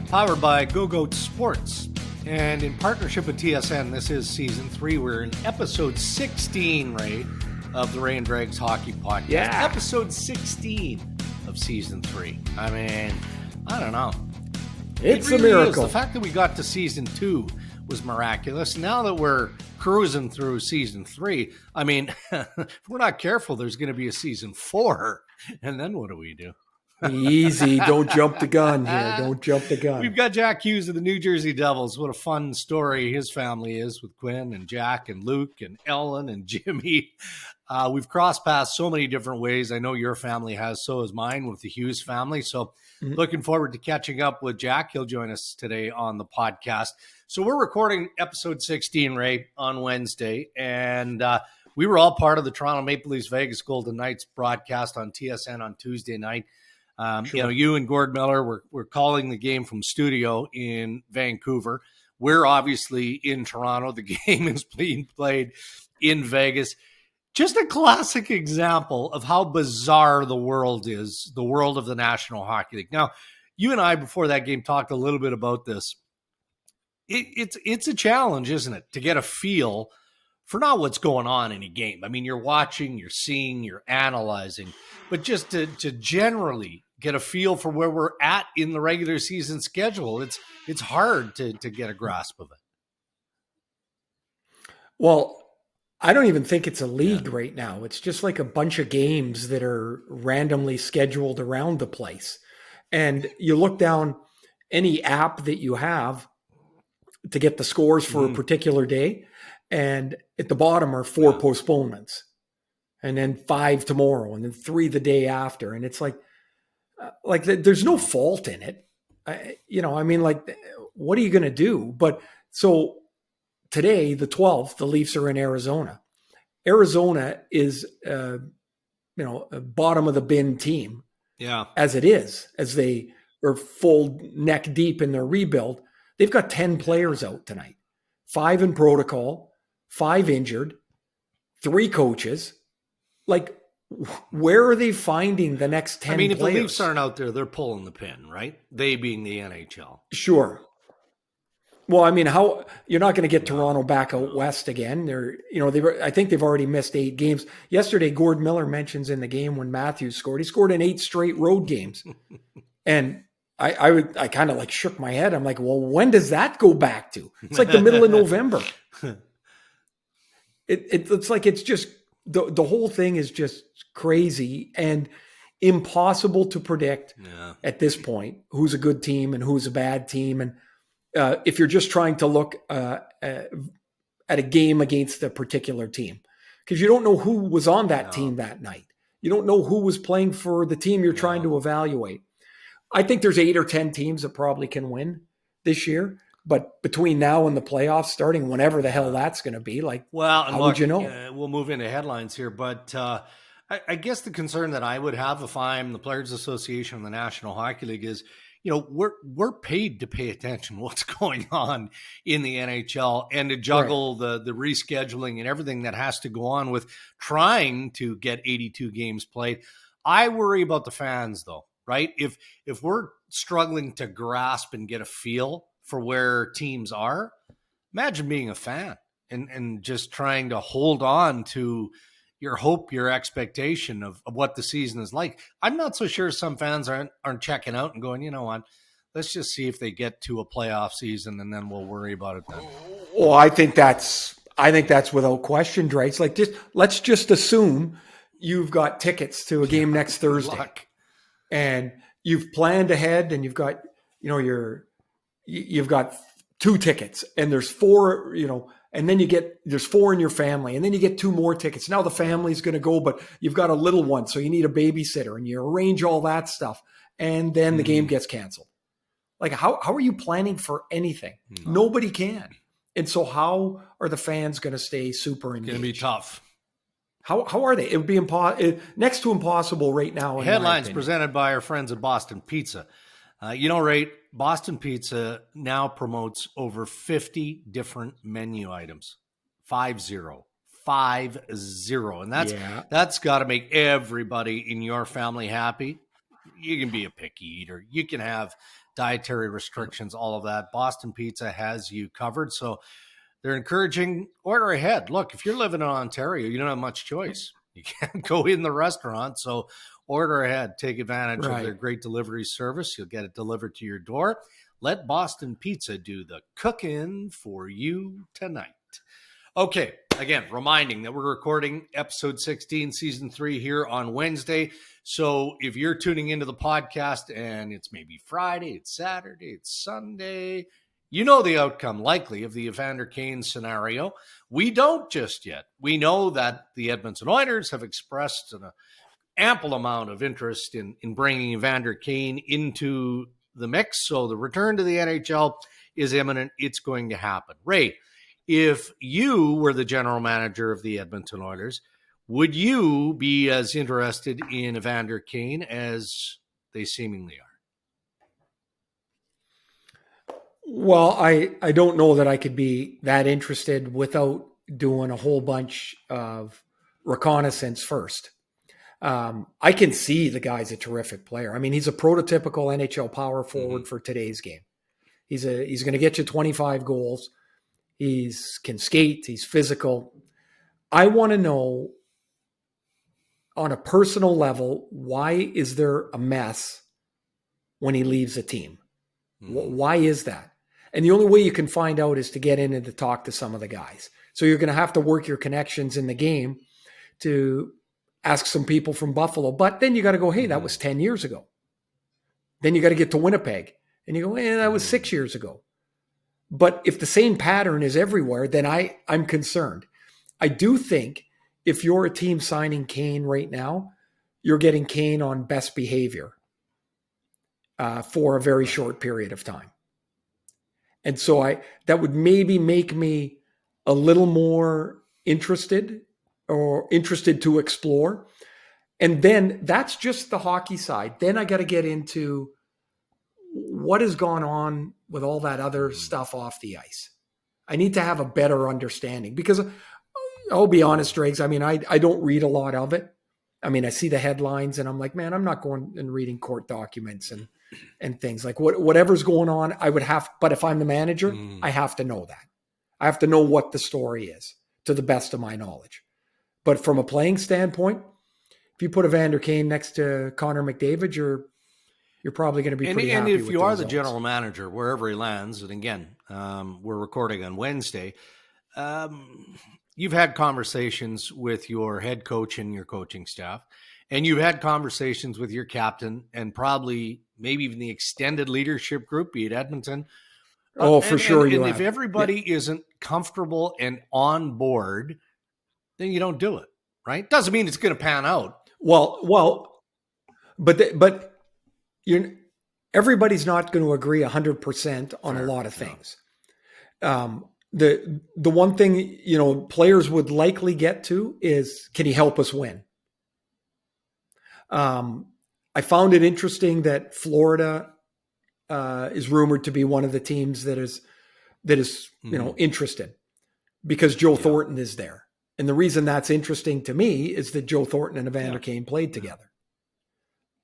Powered by Go-Goat Sports. And in partnership with TSN, this is Season 3. We're in Episode 16, Ray, of the Ray and Dregs Hockey Podcast. Yeah. Episode 16 of Season 3. I mean, I don't know. It's really a miracle. The fact that we got to Season 2 was miraculous. Now that we're cruising through Season 3, I mean, if we're not careful, there's going to be a Season 4. And then what do we do? Easy. Don't jump the gun here. Don't jump the gun. We've got Jack Hughes of the New Jersey Devils. What a fun story his family is with Quinn and Jack and Luke and Ellen and Jimmy. We've crossed paths so many different ways. I know your family has, so has mine with the Hughes family. So looking forward to catching up with Jack. He'll join us today on the podcast. So we're recording episode 16, Ray, on Wednesday. And we were all part of the Toronto Maple Leafs Vegas Golden Knights broadcast on TSN on Tuesday night. Sure. You know, you and Gord Miller were calling the game from studio in Vancouver. We're obviously in Toronto. The game is being played in Vegas. Just a classic example of how bizarre the world is, the world of the National Hockey League. Now, you and I, before that game, talked a little bit about this. It's a challenge, isn't it, to get a feel for not what's going on in a game. I mean, you're watching, you're seeing, you're analyzing, but just to generally get a feel for where we're at in the regular season schedule. It's hard to get a grasp of it. Well, I don't even think it's a league right now. It's just like a bunch of games that are randomly scheduled around the place. And you look down any app that you have to get the scores for a particular day, and at the bottom are 4 postponements, and then 5 tomorrow, and then 3 the day after. And it's like there's no fault in it. What are you going to do? But so today, the 12th, the Leafs are in Arizona. Arizona is, a bottom of the bin team. Yeah. As it is, as they are full neck deep in their rebuild. They've got 10 players out tonight, 5 in protocol, 5 injured, 3 coaches. Like, where are they finding the next 10 players? If the Leafs aren't out there, they're pulling the pin, right? They being the NHL. Sure. Well, I mean, how you're not going to get Toronto back out west again. I think they've already missed 8 games. Yesterday, Gord Miller mentions in the game when Matthews scored, he scored in 8 straight road games. And I kind of like shook my head. I'm like, well, when does that go back to? It's like the middle of November. It's like, it's just, the whole thing is just crazy and impossible to predict at this point who's a good team and who's a bad team. And if you're just trying to look at a game against a particular team, because you don't know who was on that team that night. You don't know who was playing for the team you're trying to evaluate. I think there's 8 or 10 teams that probably can win this year. But between now and the playoffs starting, whenever the hell that's going to be, how would you know? We'll move into headlines here. But I guess the concern that I would have if I'm the Players Association of the National Hockey League is, we're paid to pay attention to what's going on in the NHL and to juggle the rescheduling and everything that has to go on with trying to get 82 games played. I worry about the fans, though, right? If we're struggling to grasp and get a feel for where teams are, imagine being a fan and just trying to hold on to your hope, your expectation of what the season is like. I'm not so sure some fans aren't checking out and going, you know what, let's just see if they get to a playoff season and then we'll worry about it then. Well, I think that's without question, Dregs. Let's just assume you've got tickets to a game next Thursday, and you've planned ahead, and you've got you've got 2 tickets, and there's 4, and then there's 4 in your family, and then you get 2 more tickets. Now the family's going to go, but you've got a little one, so you need a babysitter, and you arrange all that stuff, and then the game gets canceled. Like, how are you planning for anything? Nobody can. And so how are the fans going to stay super engaged? It's going to be tough. How are they? It would be next to impossible right now. Headlines presented by our friends at Boston Pizza. Ray, Boston Pizza now promotes over 50 different menu items. 50. And that's got to make everybody in your family happy. You can be a picky eater. You can have dietary restrictions, all of that. Boston Pizza has you covered. So they're encouraging order ahead. Look, if you're living in Ontario, you don't have much choice. You can't go in the restaurant. So order ahead. Take advantage of their great delivery service. You'll get it delivered to your door. Let Boston Pizza do the cooking for you tonight. Okay, again, reminding that we're recording episode 16, season 3 here on Wednesday. So if you're tuning into the podcast and it's maybe Friday, it's Saturday, it's Sunday, you know the outcome likely of the Evander Kane scenario. We don't just yet. We know that the Edmonton Oilers have expressed an ample amount of interest in bringing Evander Kane into the mix. So the return to the NHL is imminent. It's going to happen. Ray, if you were the general manager of the Edmonton Oilers, would you be as interested in Evander Kane as they seemingly are? Well, I don't know that I could be that interested without doing a whole bunch of reconnaissance first. I can see the guy's a terrific player. I mean, he's a prototypical NHL power forward for today's game. He's going to get you 25 goals. He can skate. He's physical. I want to know on a personal level, why is there a mess when he leaves a team? Why is that? And the only way you can find out is to get in and to talk to some of the guys. So you're going to have to work your connections in the game to ask some people from Buffalo. But then you got to go, hey, that was 10 years ago. Then you got to get to Winnipeg. And you go, hey, that was 6 years ago. But if the same pattern is everywhere, then I'm concerned. I do think if you're a team signing Kane right now, you're getting Kane on best behavior for a very short period of time. And so that would maybe make me a little more interested to explore. And then that's just the hockey side. Then I got to get into what has gone on with all that other stuff off the ice. I need to have a better understanding because I'll be honest, Dregs. I mean, I don't read a lot of it. I mean, I see the headlines and I'm like, man, I'm not going and reading court documents and things like whatever's going on. I would have, but if I'm the manager, I have to know that. I have to know what the story is to the best of my knowledge. But from a playing standpoint, if you put Evander Kane next to Connor McDavid, you're probably going to be pretty happy with the results. And if you are the general manager, wherever he lands, and again, we're recording on Wednesday, you've had conversations with your head coach and your coaching staff, and you've had conversations with your captain and probably maybe even the extended leadership group, be it Edmonton. For sure. And if everybody isn't comfortable and on board, then you don't do it, right? Doesn't mean it's going to pan out. Well, but everybody's not going to agree 100% on a lot of things. The one thing, players would likely get to is, can he help us win? I found it interesting that Florida is rumored to be one of the teams that is interested because Joe Thornton is there. And the reason that's interesting to me is that Joe Thornton and Evander Kane played together.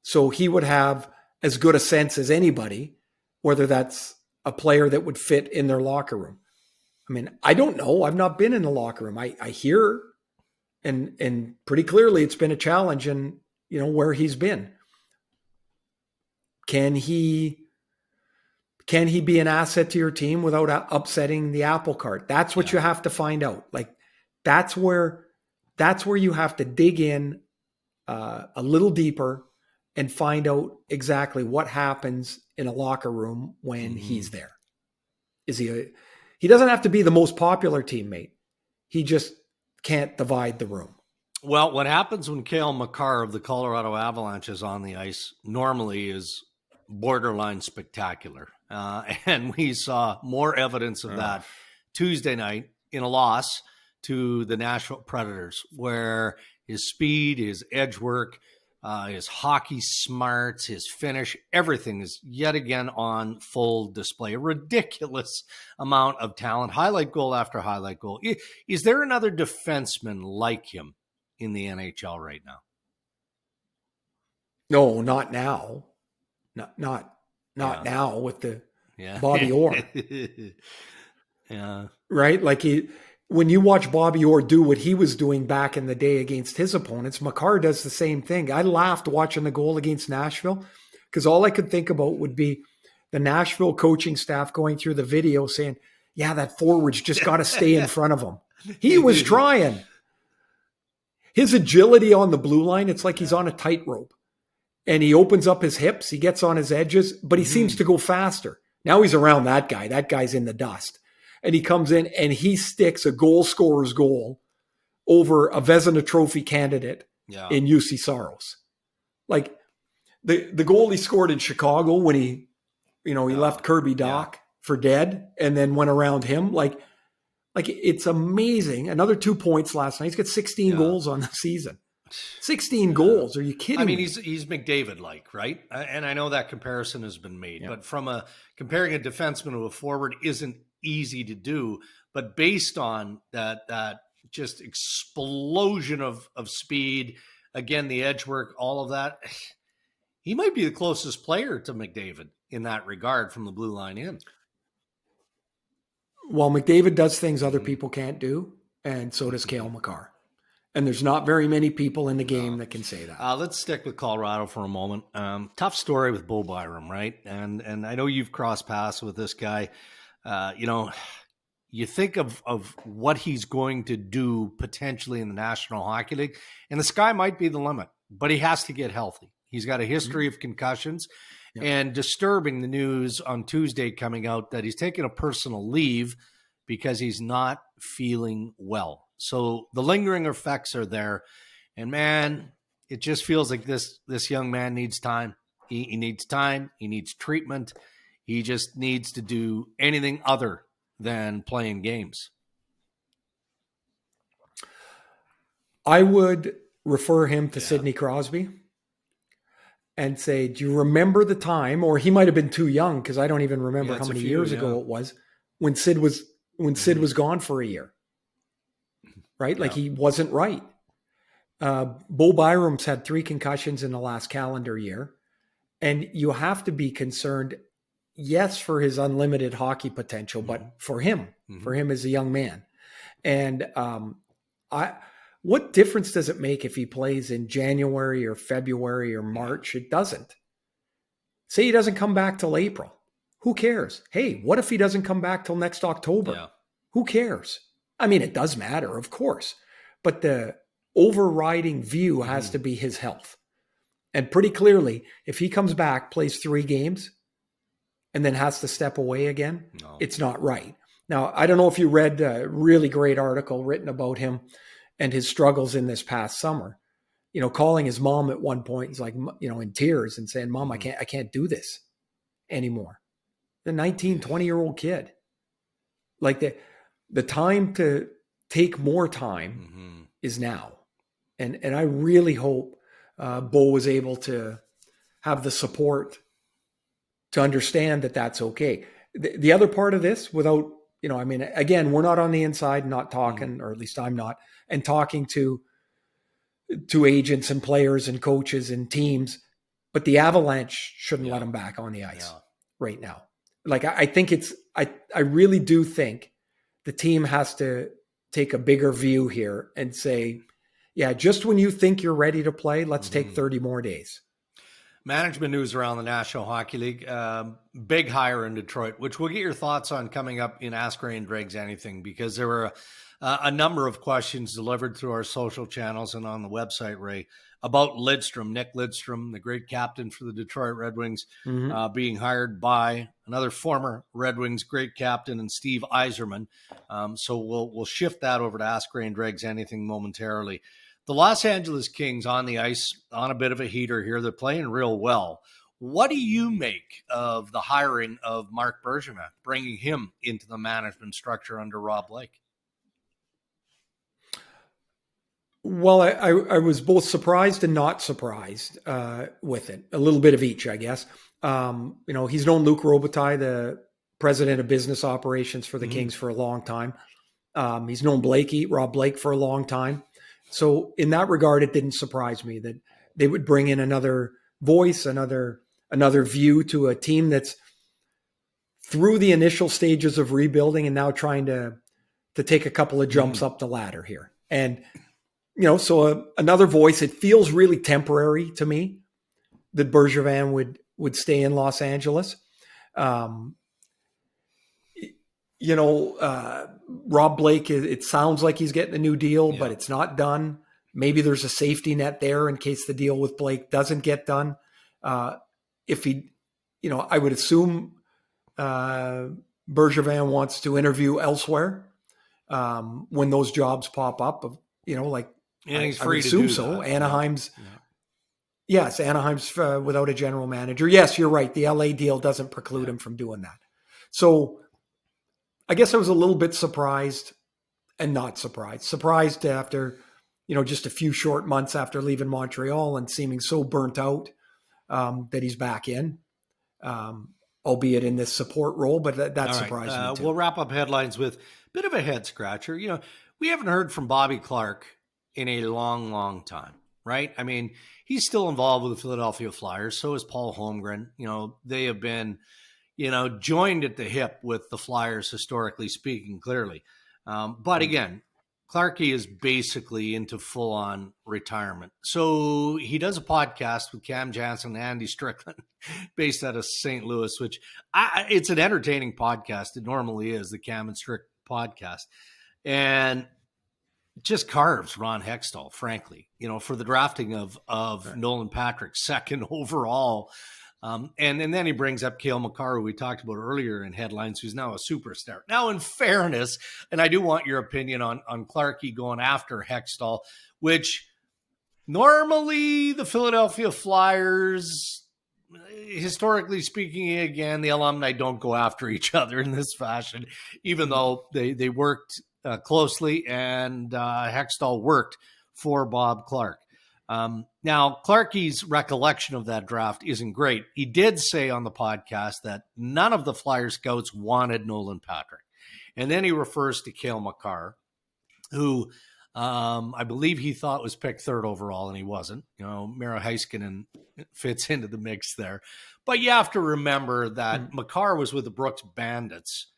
So he would have as good a sense as anybody, whether that's a player that would fit in their locker room. I mean, I don't know. I've not been in the locker room. I hear and pretty clearly it's been a challenge and where he's been. Can he be an asset to your team without upsetting the apple cart? That's what you have to find out. Like that's where you have to dig in a little deeper and find out exactly what happens in a locker room when he's there. He doesn't have to be the most popular teammate. He just can't divide the room. Well, what happens when Cale Makar of the Colorado Avalanche is on the ice normally is borderline spectacular. And we saw more evidence of that Tuesday night in a loss to the Nashville Predators, where his speed, his edge work, his hockey smarts, his finish, everything is yet again on full display. A ridiculous amount of talent, highlight goal after highlight goal. Is there another defenseman like him in the NHL right now? No, not now. Not Not now with the Yeah. Bobby Orr. Yeah. Right? Like when you watch Bobby Orr do what he was doing back in the day against his opponents, Makar does the same thing. I laughed watching the goal against Nashville because all I could think about would be the Nashville coaching staff going through the video saying, yeah, that forward's just got to stay in front of him. He was trying. His agility on the blue line, it's like he's on a tightrope. And he opens up his hips, he gets on his edges, but he seems to go faster. Now he's around that guy. That guy's in the dust. And he comes in and he sticks a goal scorer's goal over a Vezina Trophy candidate in UC Saros. Like the goal he scored in Chicago when he left Kirby Doc for dead and then went around him. Like it's amazing. Another 2 points last night. He's got 16 goals on the season. 16 goals. Are you kidding me? I mean, he's McDavid-like, right? And I know that comparison has been made, but comparing a defenseman to a forward isn't easy to do. But based on that just explosion of speed, again, the edge work, all of that, he might be the closest player to McDavid in that regard from the blue line in. Well, McDavid does things other people can't do, and so does Cale Makar. And there's not very many people in the game that can say that. Let's stick with Colorado for a moment. Tough story with Bo Byram, right? And I know you've crossed paths with this guy. You think of what he's going to do potentially in the National Hockey League, and the sky might be the limit, but he has to get healthy. He's got a history of concussions, and disturbing the news on Tuesday coming out that he's taking a personal leave because he's not feeling well. So the lingering effects are there. And man, it just feels like this young man needs time. He needs time. He needs treatment. He just needs to do anything other than playing games. I would refer him to Sidney Crosby and say, do you remember the time, or he might have been too young because I don't even remember how many years ago it was, when Sid was gone for a year. Right? Like he wasn't right. Bo Byram's had 3 concussions in the last calendar year. And you have to be concerned, yes, for his unlimited hockey potential, but for him as a young man. And what difference does it make if he plays in January or February or March? It doesn't. Say he doesn't come back till April. Who cares? Hey, what if he doesn't come back till next October? Yeah. Who cares? I mean, it does matter, of course, but the overriding view has to be his health. And pretty clearly, if he comes back, plays 3 games, and then has to step away again, it's not right. Now, I don't know if you read a really great article written about him and his struggles in this past summer, calling his mom at one point, he's like, in tears and saying, Mom, I can't do this anymore. The 19, 20-year-old kid. Like the time to take more time is now. And I really hope Bo was able to have the support to understand that that's okay. The other part of this, without, again, we're not on the inside, not talking, or at least I'm not, and talking to agents and players and coaches and teams, but the Avalanche shouldn't let him back on the ice right now. Like, I think I really do think the team has to take a bigger view here and say, just when you think you're ready to play, let's take 30 more days. Management news around the National Hockey League. Big hire in Detroit, which we'll get your thoughts on coming up in Ask Ray and Dregs Anything, because there were a number of questions delivered through our social channels and on the website, Ray, about Lidstrom, Nick Lidstrom, the great captain for the Detroit Red Wings, being hired by another former Red Wings great captain and Steve Yzerman. So we'll shift that over to Ask Ray and Dregs Anything momentarily. The Los Angeles Kings on the ice, on a bit of a heater here. They're playing real well. What do you make of the hiring of Marc Bergevin, bringing him into the management structure under Rob Blake? Well, I was both surprised and not surprised with it. A little bit of each, I guess. He's known Luc Robitaille, the president of business operations for the Kings, for a long time. He's known Rob Blake, for a long time. So in that regard, it didn't surprise me that they would bring in another voice, another another view to a team that's through the initial stages of rebuilding and now trying to take a couple of jumps up the ladder here. And, so another voice, it feels really temporary to me that Bergevin would stay in Los Angeles. Rob Blake, it sounds like he's getting a new deal, but it's not done. Maybe there's a safety net there in case the deal with Blake doesn't get done. If he, I would assume Bergevin wants to interview elsewhere when those jobs pop up. And he's I free would to assume do so. that. Anaheim's, yes, Anaheim's without a general manager. Yes, you're right. The LA deal doesn't preclude him from doing that. So I guess I was a little bit surprised and not surprised. Surprised after, just a few short months after leaving Montreal and seeming so burnt out that he's back in, albeit in this support role, but that surprised me too. We'll wrap up headlines with a bit of a head scratcher. We haven't heard from Bobby Clarke in a long, long time, right? I mean, he's still involved with the Philadelphia Flyers. So is Paul Holmgren. They have been, joined at the hip with the Flyers, historically speaking, clearly. But again, Clarke is basically into full-on retirement. So he does a podcast with Cam Janssen and Andy Strickland based out of St. Louis, which it's an entertaining podcast. It normally is, the Cam and Strick podcast. And just carves Ron Hextall, frankly, for the drafting of right. Nolan Patrick, second overall. And then he brings up Cale Makar, who we talked about earlier in headlines, who's now a superstar. Now, in fairness, and I do want your opinion on Clarke going after Hextall, which normally the Philadelphia Flyers, historically speaking, again, the alumni don't go after each other in this fashion, even though they worked closely and Hextall worked for Bob Clarke. Now, Clarke's recollection of that draft isn't great. He did say on the podcast that none of the Flyer scouts wanted Nolan Patrick. And then he refers to Cale Makar, who I believe he thought was picked third overall, and he wasn't. Miro Heiskanen fits into the mix there. But you have to remember that Makar was with the Brooks Bandits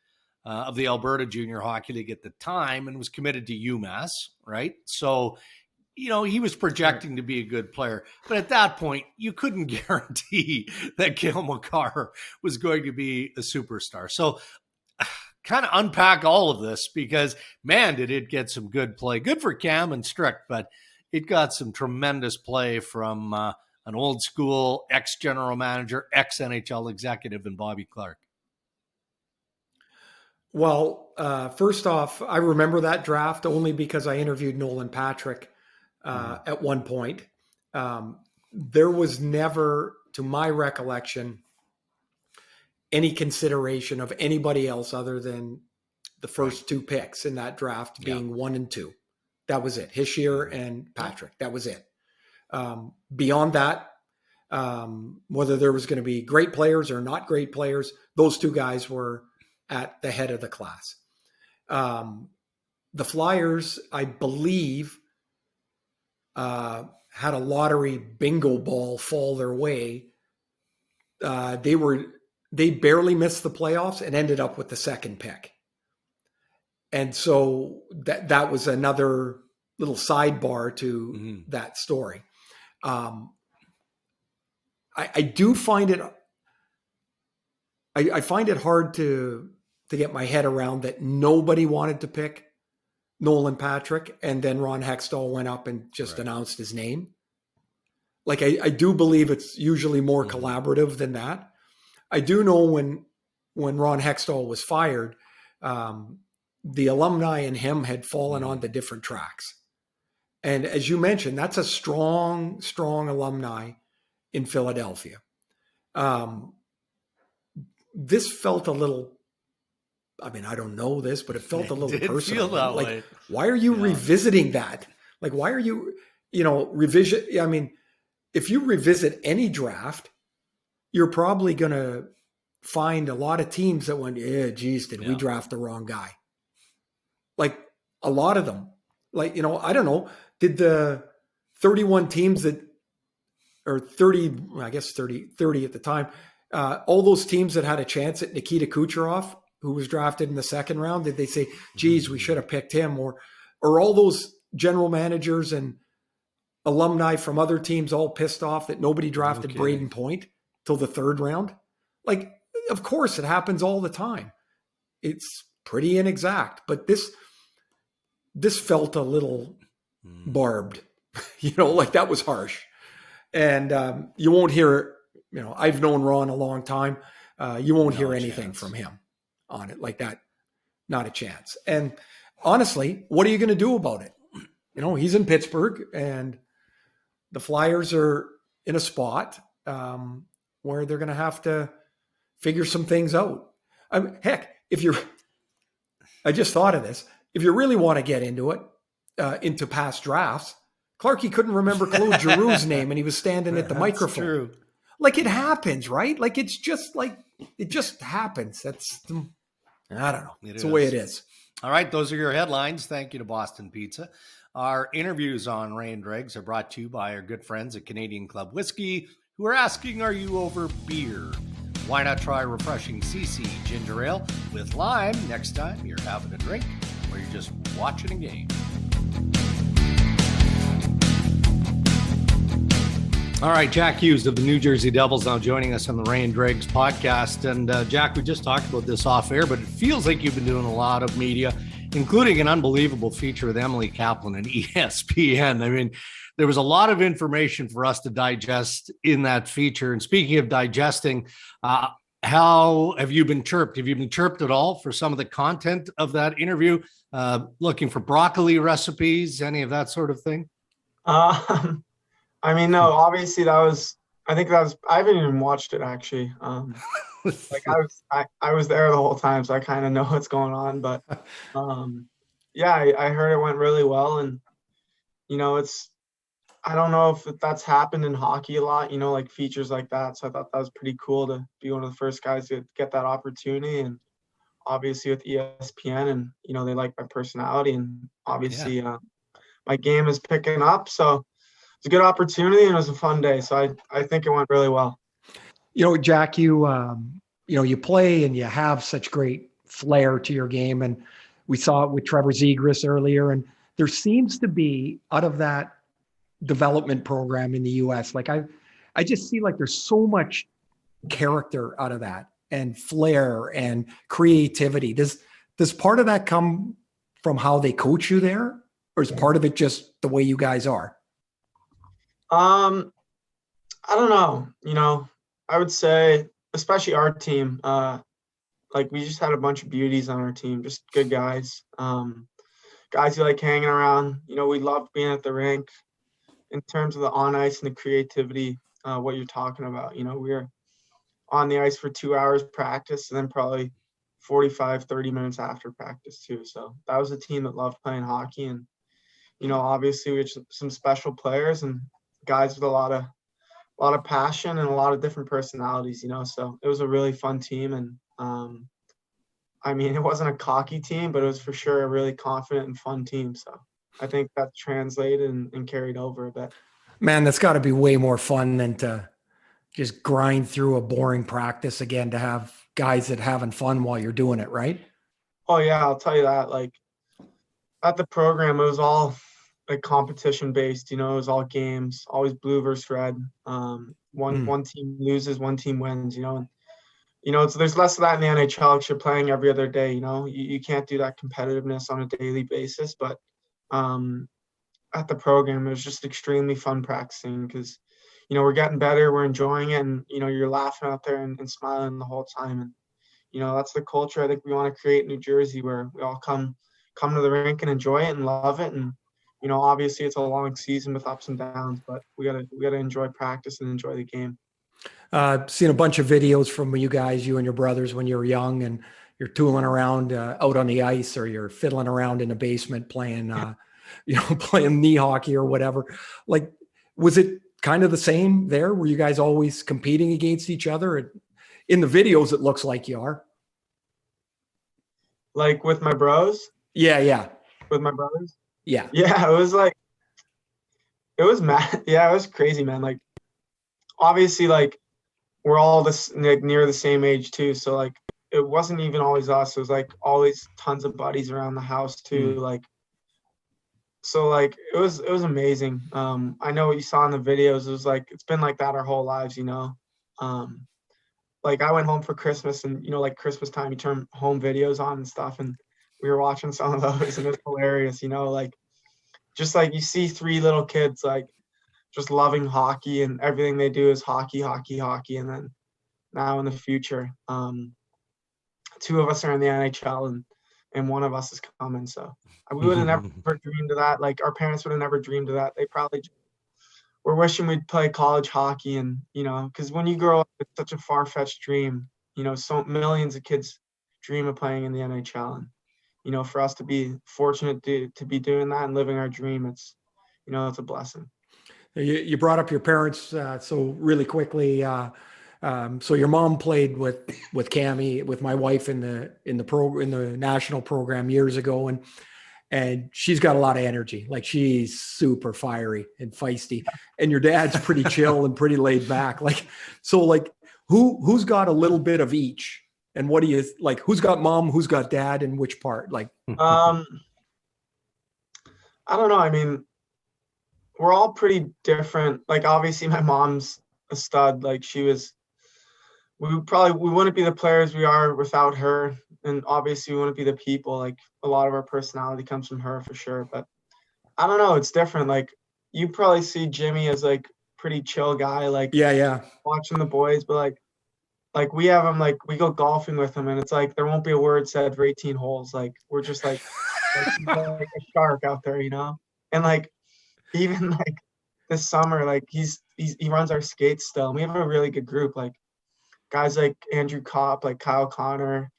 of the Alberta Junior Hockey League at the time and was committed to UMass, right? So he was projecting to be a good player. But at that point, you couldn't guarantee that Cale Makar was going to be a superstar. So kind of unpack all of this because, man, did it get some good play. Good for Cam and Strick, but it got some tremendous play from an old school ex-general manager, ex-NHL executive in Bobby Clarke. Well, first off, I remember that draft only because I interviewed Nolan Patrick at one point. There was never, to my recollection, any consideration of anybody else other than the first two picks in that draft being 1 and 2. That was it. Hischier and Patrick. That was it. Beyond that, whether there was going to be great players or not great players, those two guys were at the head of the class. The Flyers, I believe, had a lottery bingo ball fall their way. They barely missed the playoffs and ended up with the second pick. And so that was another little sidebar to that story. I do find it, I find it hard to get my head around that nobody wanted to pick Nolan Patrick, and then Ron Hextall went up and just announced his name. Like, I do believe it's usually more collaborative than that. I do know when Ron Hextall was fired, the alumni and him had fallen onto different tracks. And as you mentioned, that's a strong, strong alumni in Philadelphia. This felt a little, I mean, I don't know this, but it felt a little personal. Like, why are you revisiting that? Like, why are you, revision? I mean, if you revisit any draft, you're probably going to find a lot of teams that went, did we draft the wrong guy? Like, a lot of them. Like, I don't know. Did the 31 teams that or 30, I guess 30 at the time. All those teams that had a chance at Nikita Kucherov, who was drafted in the second round, did they say, geez, we should have picked him? Or all those general managers and alumni from other teams all pissed off that nobody drafted Braden Point till the third round? Like, of course, it happens all the time. It's pretty inexact, but this felt a little barbed, like that was harsh. And you won't hear, I've known Ron a long time. You won't hear anything from him on it like that. Not a chance. And honestly, what are you going to do about it? He's in Pittsburgh, and the Flyers are in a spot where they're going to have to figure some things out. Heck, I just thought of this. If you really want to get into it, into past drafts, Clarkie couldn't remember Claude Giroux's name, and he was standing at the microphone. True. Like, it happens, right? Like, it's just like, it just happens. I don't know. It's the way it is. All right. Those are your headlines. Thank you to Boston Pizza. Our interviews on Ray and Dregs are brought to you by our good friends at Canadian Club Whiskey, who are asking, are you over beer? Why not try refreshing CC Ginger Ale with lime next time you're having a drink or you're just watching a game? All right, Jack Hughes of the New Jersey Devils now joining us on the Ray and Dregs podcast. And Jack, we just talked about this off air, but it feels like you've been doing a lot of media, including an unbelievable feature with Emily Kaplan and ESPN. I mean, there was a lot of information for us to digest in that feature. And speaking of digesting, how have you been chirped? Have you been chirped at all for some of the content of that interview? Looking for broccoli recipes, any of that sort of thing? I mean, no, obviously I haven't even watched it actually. I was there the whole time, so I kind of know what's going on, but yeah, I heard it went really well. And, I don't know if that's happened in hockey a lot, like features like that. So I thought that was pretty cool to be one of the first guys to get that opportunity. And obviously with ESPN, and, they like my personality, and obviously my game is picking up. So it's a good opportunity, and it was a fun day. So I think it went really well. Jack, you play and you have such great flair to your game. And we saw it with Trevor Zegras earlier. And there seems to be, out of that development program in the US, like I just see like there's so much character out of that, and flair and creativity. Does part of that come from how they coach you there, or is part of it just the way you guys are? I don't know. I would say, especially our team, like we just had a bunch of beauties on our team, just good guys, guys who like hanging around. We loved being at the rink. In terms of the on ice and the creativity, what you're talking about, we were on the ice for 2 hours practice, and then probably 45, 30 minutes after practice too. So that was a team that loved playing hockey. And, obviously we had some special players and guys with a lot of passion and a lot of different personalities, so it was a really fun team. And I mean, it wasn't a cocky team, but it was for sure a really confident and fun team. So I think that translated and carried over a bit. Man, that's got to be way more fun than to just grind through a boring practice again, to have guys that having fun while you're doing it, right? Oh yeah, I'll tell you that. Like at the program, it was all like competition based, it was all games, always blue versus red. One team loses, one team wins, so there's less of that in the NHL because you're playing every other day, you can't do that competitiveness on a daily basis. But at the program, it was just extremely fun practicing because, we're getting better, we're enjoying it, and, you're laughing out there and smiling the whole time. And, that's the culture I think we want to create in New Jersey, where we all come to the rink and enjoy it and love it. And, obviously it's a long season with ups and downs, but we gotta enjoy practice and enjoy the game. Seen a bunch of videos from you guys, you and your brothers, when you were young, and you're tooling around out on the ice, or you're fiddling around in the basement playing, playing knee hockey or whatever. Like, was it kind of the same there? Were you guys always competing against each other? In the videos, it looks like you are. Like with my bros? Yeah. With my brothers? Yeah. Yeah, it was mad. Yeah, it was crazy, man. Like, obviously like we're all this like near the same age too. So like it wasn't even always us. It was like always tons of buddies around the house too. Like so like it was amazing. I know what you saw in the videos. It was like it's been like that our whole lives, you know. Like I went home for Christmas and you know like Christmas time you turn home videos on and stuff and we were watching some of those and it's hilarious, you know, like just like you see three little kids like just loving hockey and everything they do is hockey, hockey, hockey. And then now in the future, two of us are in the NHL and one of us is coming. So we would have never dreamed of that. Like our parents would have never dreamed of that. They probably were wishing we'd play college hockey and, you know, because when you grow up, it's such a far-fetched dream. You know, so millions of kids dream of playing in the NHL. And, you know, for us to be fortunate to be doing that and living our dream, it's, you know, it's a blessing. You brought up your parents so really quickly. So your mom played with Cammie, with my wife in the national program years ago, and she's got a lot of energy. Like she's super fiery and feisty, and your dad's pretty chill and pretty laid back. Like so, like who's got a little bit of each, and what do you like? Who's got mom? Who's got dad? And which part? Like, I don't know. I mean, we're all pretty different. Like obviously my mom's a stud. Like we wouldn't be the players we are without her. And obviously we wouldn't be the people. Like a lot of our personality comes from her for sure. But I don't know, it's different. Like you probably see Jimmy as like pretty chill guy, like yeah. Watching the boys, but like we have him, like we go golfing with him and it's like there won't be a word said for 18 holes. Like we're just like he's like a shark out there, you know? And like even like this summer, like he runs our skates still. We have a really good group, like guys like Andrew Kopp, like Kyle Connor,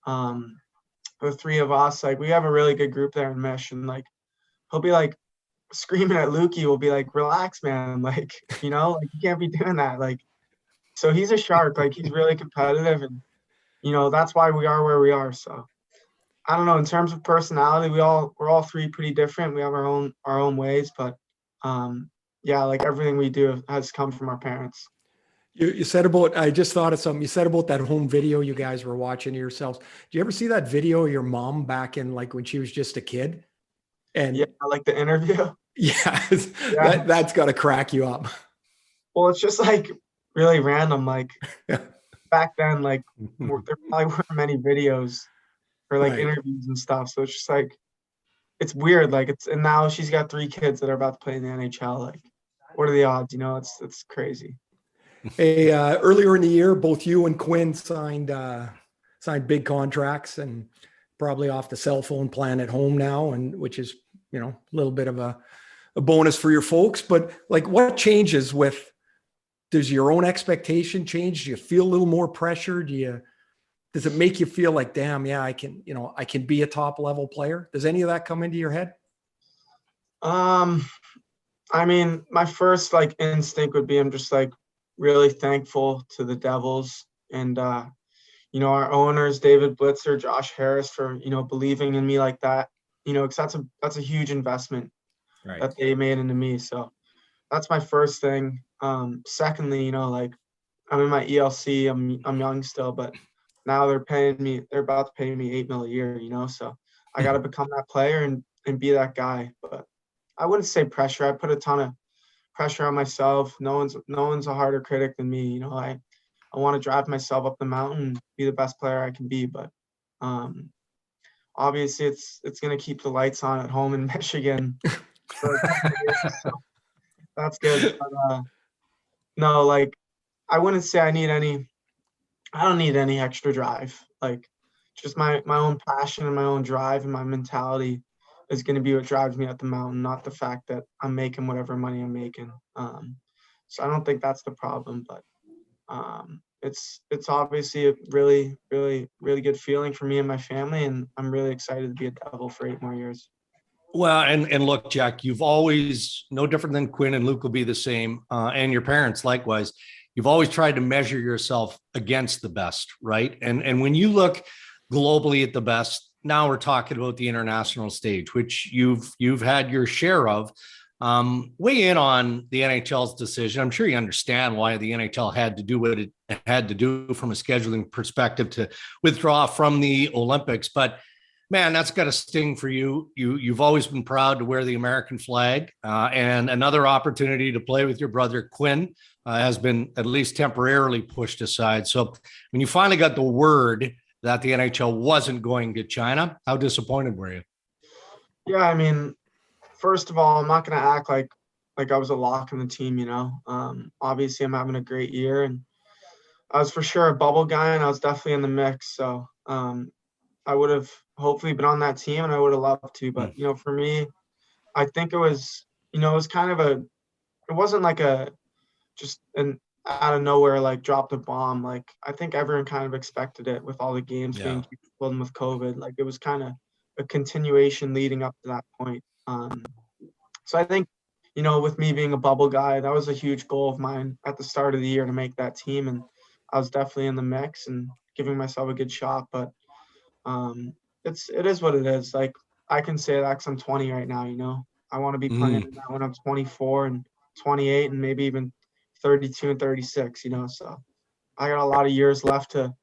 the three of us. Like we have a really good group there in Mish, and like he'll be like screaming at Lukey. We'll be like, "Relax, man! Like you know, like you can't be doing that." Like so he's a shark. Like he's really competitive, and you know that's why we are where we are. So I don't know. In terms of personality, we're all three pretty different. We have our own ways, but yeah, like everything we do has come from our parents. You said about, I just thought of something. You said about that home video you guys were watching yourselves. Do you ever see that video of your mom back in like when she was just a kid? And yeah, like the interview. Yeah, that's got to crack you up. Well, it's just like really random. Like back then, like there probably weren't many videos or like interviews and stuff. So it's just like, it's weird. Like and now she's got 3 kids that are about to play in the NHL. Like, what are the odds? You know, it's crazy. Hey, earlier in the year, both you and Quinn signed big contracts and probably off the cell phone plan at home now, and which is, you know, a little bit of a bonus for your folks. But like, what changes does your own expectation change? Do you feel a little more pressure? Does it make you feel like, damn, yeah, I can be a top level player? Does any of that come into your head? I mean, my first like instinct would be I'm just like really thankful to the Devils and you know, our owners, David Blitzer, Josh Harris, for, you know, believing in me like that, you know, because that's a huge investment that they made into me. So that's my first thing. Secondly, you know, like I'm in my ELC, I'm young still, but now they're about to pay me $8 million a year, you know, so I got to become that player and be that guy. But I wouldn't say pressure. I put a ton of pressure on myself. No one's a harder critic than me. You know, I want to drive myself up the mountain and be the best player I can be. But obviously it's going to keep the lights on at home in Michigan. So that's good. But, no, like I wouldn't say I don't need any extra drive. Like just my own passion and my own drive and my mentality is going to be what drives me up the mountain, not the fact that I'm making whatever money I'm making. So I don't think that's the problem, but it's obviously a really, really, really good feeling for me and my family, and I'm really excited to be a Devil for 8 more years. Well, and look, Jack, you've always, no different than Quinn and Luke will be the same, and your parents likewise. You've always tried to measure yourself against the best, right? And when you look globally at the best, now we're talking about the international stage, which you've had your share of. Weigh in on the NHL's decision. I'm sure you understand why the NHL had to do what it had to do from a scheduling perspective to withdraw from the Olympics. But man, that's got to sting for you. You've always been proud to wear the American flag, and another opportunity to play with your brother Quinn has been at least temporarily pushed aside. So when you finally got the word that the NHL wasn't going to China, how disappointed were you? Yeah, I mean, first of all, I'm not going to act like I was a lock in the team, you know. Obviously, I'm having a great year, and I was for sure a bubble guy, and I was definitely in the mix. So I would have hopefully been on that team, and I would have loved to. But, you know, for me, I think it was, you know, it was kind of it wasn't like just an out of nowhere, like dropped a bomb. Like, I think everyone kind of expected it with all the games being canceled and with COVID. Like, it was kind of a continuation leading up to that point. So I think, you know, with me being a bubble guy, that was a huge goal of mine at the start of the year to make that team. And I was definitely in the mix and giving myself a good shot. But it is what it is. Like, I can say that 'cause I'm 20 right now, you know. I want to be playing in that when I'm 24 and 28 and maybe even 32 and 36, you know. So I got a lot of years left to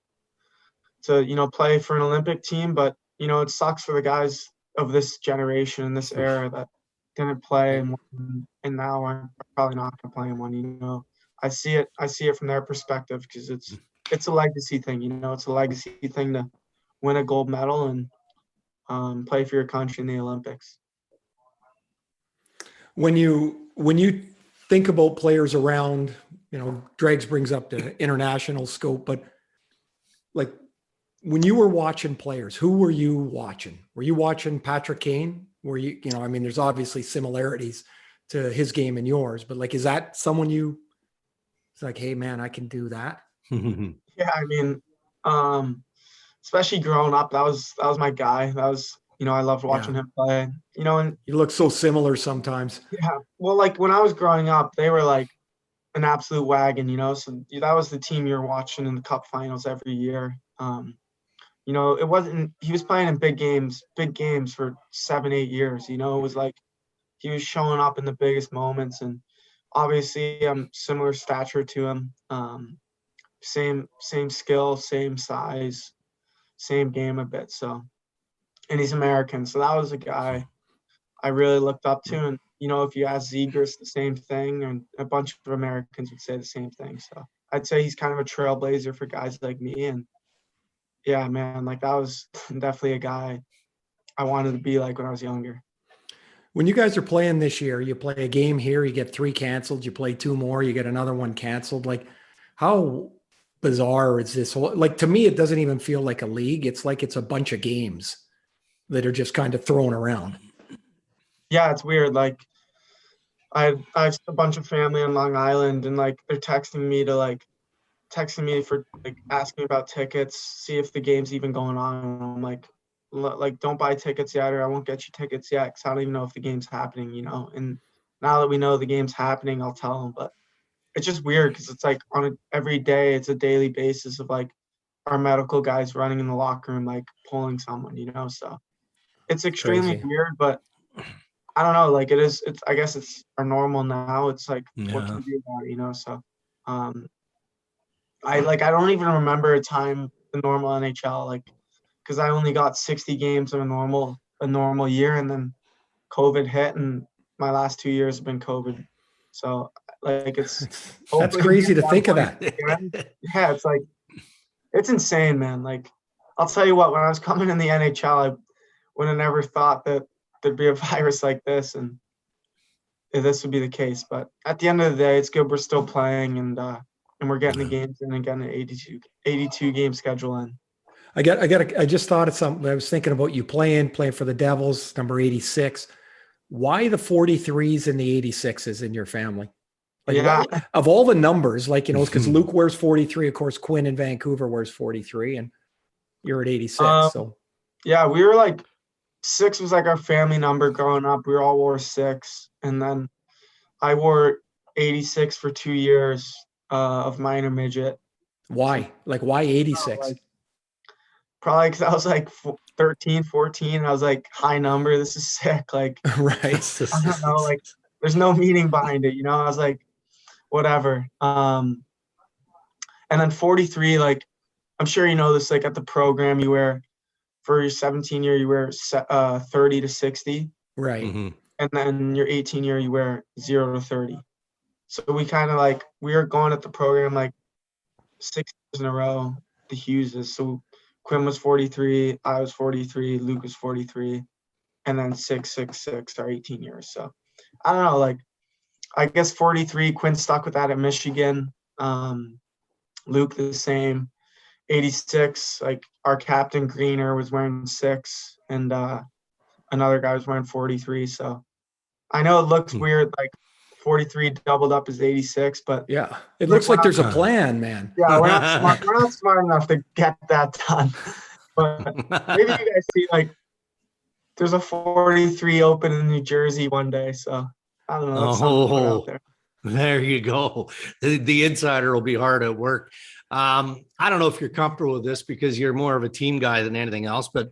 you know, play for an Olympic team. But, you know, it sucks for the guys of this generation and this era that didn't play and now are probably not going to play in one, you know. I see it from their perspective because it's a legacy thing, you know. It's a legacy thing to win a gold medal and play for your country in the Olympics. When you think about players around, you know, Dregs brings up the international scope, but like when you were watching players, who were you watching? Were you watching Patrick Kane? Were you know, I mean, there's obviously similarities to his game and yours, but like, is that someone it's like, hey man, I can do that? Yeah, I mean, especially growing up, that was my guy. That was, you know, I loved watching him play. You know, and you look so similar sometimes. Yeah, well, like when I was growing up, they were like an absolute wagon, you know. So that was the team you're watching in the Cup finals every year. You know, it wasn't. He was playing in big games for 7-8 years. You know, it was like he was showing up in the biggest moments, and obviously, I'm similar stature to him. Same skill, same size, same game a bit. So, and he's American, so that was a guy I really looked up to. And you know, if you ask Zegers the same thing, and a bunch of Americans would say the same thing. So I'd say he's kind of a trailblazer for guys like me. And yeah, man, like that was definitely a guy I wanted to be like when I was younger. When you guys are playing this year, you play a game here, you get 3 canceled, you play 2 more, you get another one canceled. Like, how bizarre is this? Like, to me, it doesn't even feel like a league. It's like it's a bunch of games that are just kind of thrown around. Yeah, it's weird. Like, I have a bunch of family on Long Island, and like they're texting me for like asking about tickets, see if the game's even going on. And I'm like, don't buy tickets yet, or I won't get you tickets yet, because I don't even know if the game's happening, you know. And now that we know the game's happening, I'll tell them. But it's just weird because it's like every day, it's a daily basis of like our medical guys running in the locker room, like pulling someone, you know. So it's extremely weird, but I don't know. Like I guess it's our normal now. It's like, what can you do about it, you know? So I don't even remember a time the normal NHL, like, because I only got 60 games in a normal year, and then COVID hit, and my last 2 years have been COVID. So like that's crazy to think of that. Yeah, it's like it's insane, man. Like, I'll tell you what, when I was coming in the NHL, I would have never thought that there'd be a virus like this and this would be the case. But at the end of the day, it's good we're still playing, and we're getting the games in and getting an 82 game schedule in. I just thought of something. I was thinking about you playing for the Devils, number 86. Why the 43s and the 86s in your family? Like, of all the numbers, like, you know, because Luke wears 43, of course, Quinn in Vancouver wears 43, and you're at 86. So yeah, we were like 6 was like our family number growing up. We all wore 6, and then I wore 86 for 2 years of minor midget. Why? Like, why 86? Probably because I was like 13, 14. I was like, high number. This is sick. Like, right. I don't know. Like, there's no meaning behind it. I was like, whatever. And then 43, like, I'm sure you know this, like at the program you wear for your 17 year, you wear 30 to 60. Right. Mm-hmm. And then your 18 year, you wear 0 to 30. So we kind of like, we were going at the program like 6 years in a row, the Hughes. So Quinn was 43, I was 43, Luke was 43, and then 666 are 18 years. So I don't know, like, I guess 43, Quinn stuck with that at Michigan. Luke the same. 86, like our captain Greener was wearing 6, and another guy was wearing 43. So I know it looks weird, like 43 doubled up as 86, but yeah, it looks like there's a plan, man. Yeah, we're not smart enough to get that done. But maybe you guys see, like, there's a 43 open in New Jersey one day. So I don't know. That's something to put out there. There you go. The insider will be hard at work. I don't know if you're comfortable with this because you're more of a team guy than anything else, but